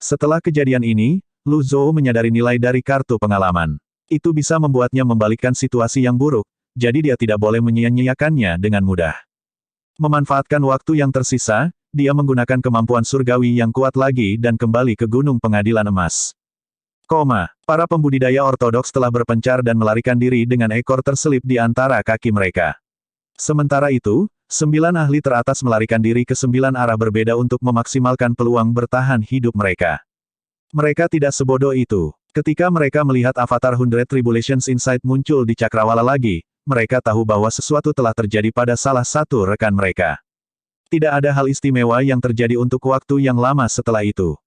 Setelah kejadian ini, Lu Zhou menyadari nilai dari kartu pengalaman. Itu bisa membuatnya membalikkan situasi yang buruk, jadi dia tidak boleh menyia-nyiakannya dengan mudah. Memanfaatkan waktu yang tersisa, dia menggunakan kemampuan surgawi yang kuat lagi dan kembali ke Gunung Pengadilan Emas. Para pembudidaya ortodoks telah berpencar dan melarikan diri dengan ekor terselip di antara kaki mereka. Sementara itu, 9 ahli teratas melarikan diri ke 9 arah berbeda untuk memaksimalkan peluang bertahan hidup mereka. Mereka tidak sebodoh itu. Ketika mereka melihat avatar Hundred Tribulations Insight muncul di Cakrawala lagi, mereka tahu bahwa sesuatu telah terjadi pada salah satu rekan mereka. Tidak ada hal istimewa yang terjadi untuk waktu yang lama setelah itu.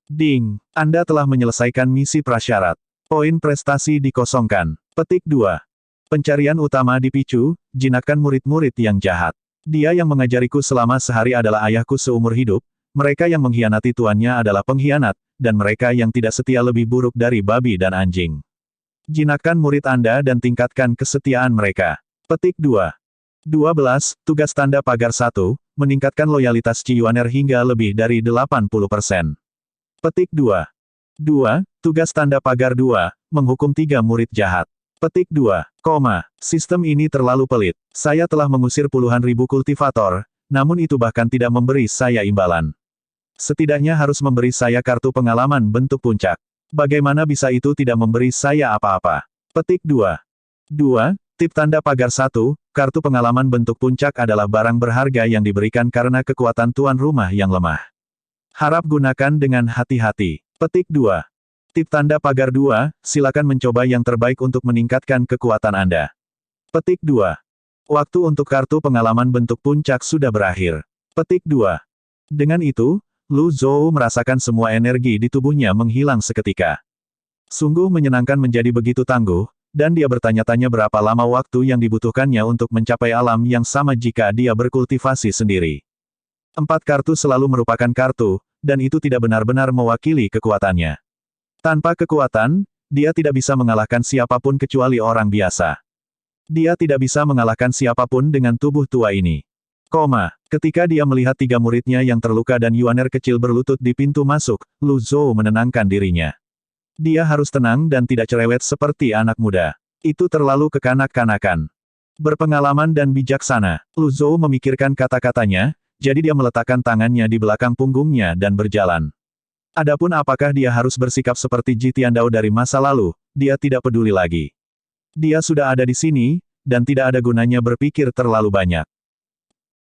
Ding. Anda telah menyelesaikan misi prasyarat. Poin prestasi dikosongkan. Petik 2. Pencarian utama dipicu, jinakkan murid-murid yang jahat. Dia yang mengajariku selama sehari adalah ayahku seumur hidup, mereka yang mengkhianati tuannya adalah pengkhianat, dan mereka yang tidak setia lebih buruk dari babi dan anjing. Jinakkan murid Anda dan tingkatkan kesetiaan mereka. Petik 2. 12. Tugas tanda pagar 1, meningkatkan loyalitas Qi Yuaner hingga lebih dari 80%. Petik 2. 2. Tugas tanda pagar 2, menghukum 3 murid jahat. Petik 2. Sistem ini terlalu pelit. Saya telah mengusir puluhan ribu kultivator, namun itu bahkan tidak memberi saya imbalan. Setidaknya harus memberi saya kartu pengalaman bentuk puncak. Bagaimana bisa itu tidak memberi saya apa-apa? Petik 2. 2. Tip tanda pagar 1, kartu pengalaman bentuk puncak adalah barang berharga yang diberikan karena kekuatan tuan rumah yang lemah. Harap gunakan dengan hati-hati. Petik 2. Tip tanda pagar 2, silakan mencoba yang terbaik untuk meningkatkan kekuatan Anda. Petik 2. Waktu untuk kartu pengalaman bentuk puncak sudah berakhir. Petik 2. Dengan itu, Lu Zhou merasakan semua energi di tubuhnya menghilang seketika. Sungguh menyenangkan menjadi begitu tangguh, dan dia bertanya-tanya berapa lama waktu yang dibutuhkannya untuk mencapai alam yang sama jika dia berkultivasi sendiri. 4 kartu selalu merupakan kartu, dan itu tidak benar-benar mewakili kekuatannya. Tanpa kekuatan, dia tidak bisa mengalahkan siapapun kecuali orang biasa. Dia tidak bisa mengalahkan siapapun dengan tubuh tua ini. Ketika dia melihat 3 muridnya yang terluka dan Yuaner kecil berlutut di pintu masuk, Lu Zhou menenangkan dirinya. Dia harus tenang dan tidak cerewet seperti anak muda. Itu terlalu kekanak-kanakan. Berpengalaman dan bijaksana, Lu Zhou memikirkan kata-katanya, jadi dia meletakkan tangannya di belakang punggungnya dan berjalan. Adapun apakah dia harus bersikap seperti Ji Tiandao dari masa lalu, dia tidak peduli lagi. Dia sudah ada di sini, dan tidak ada gunanya berpikir terlalu banyak.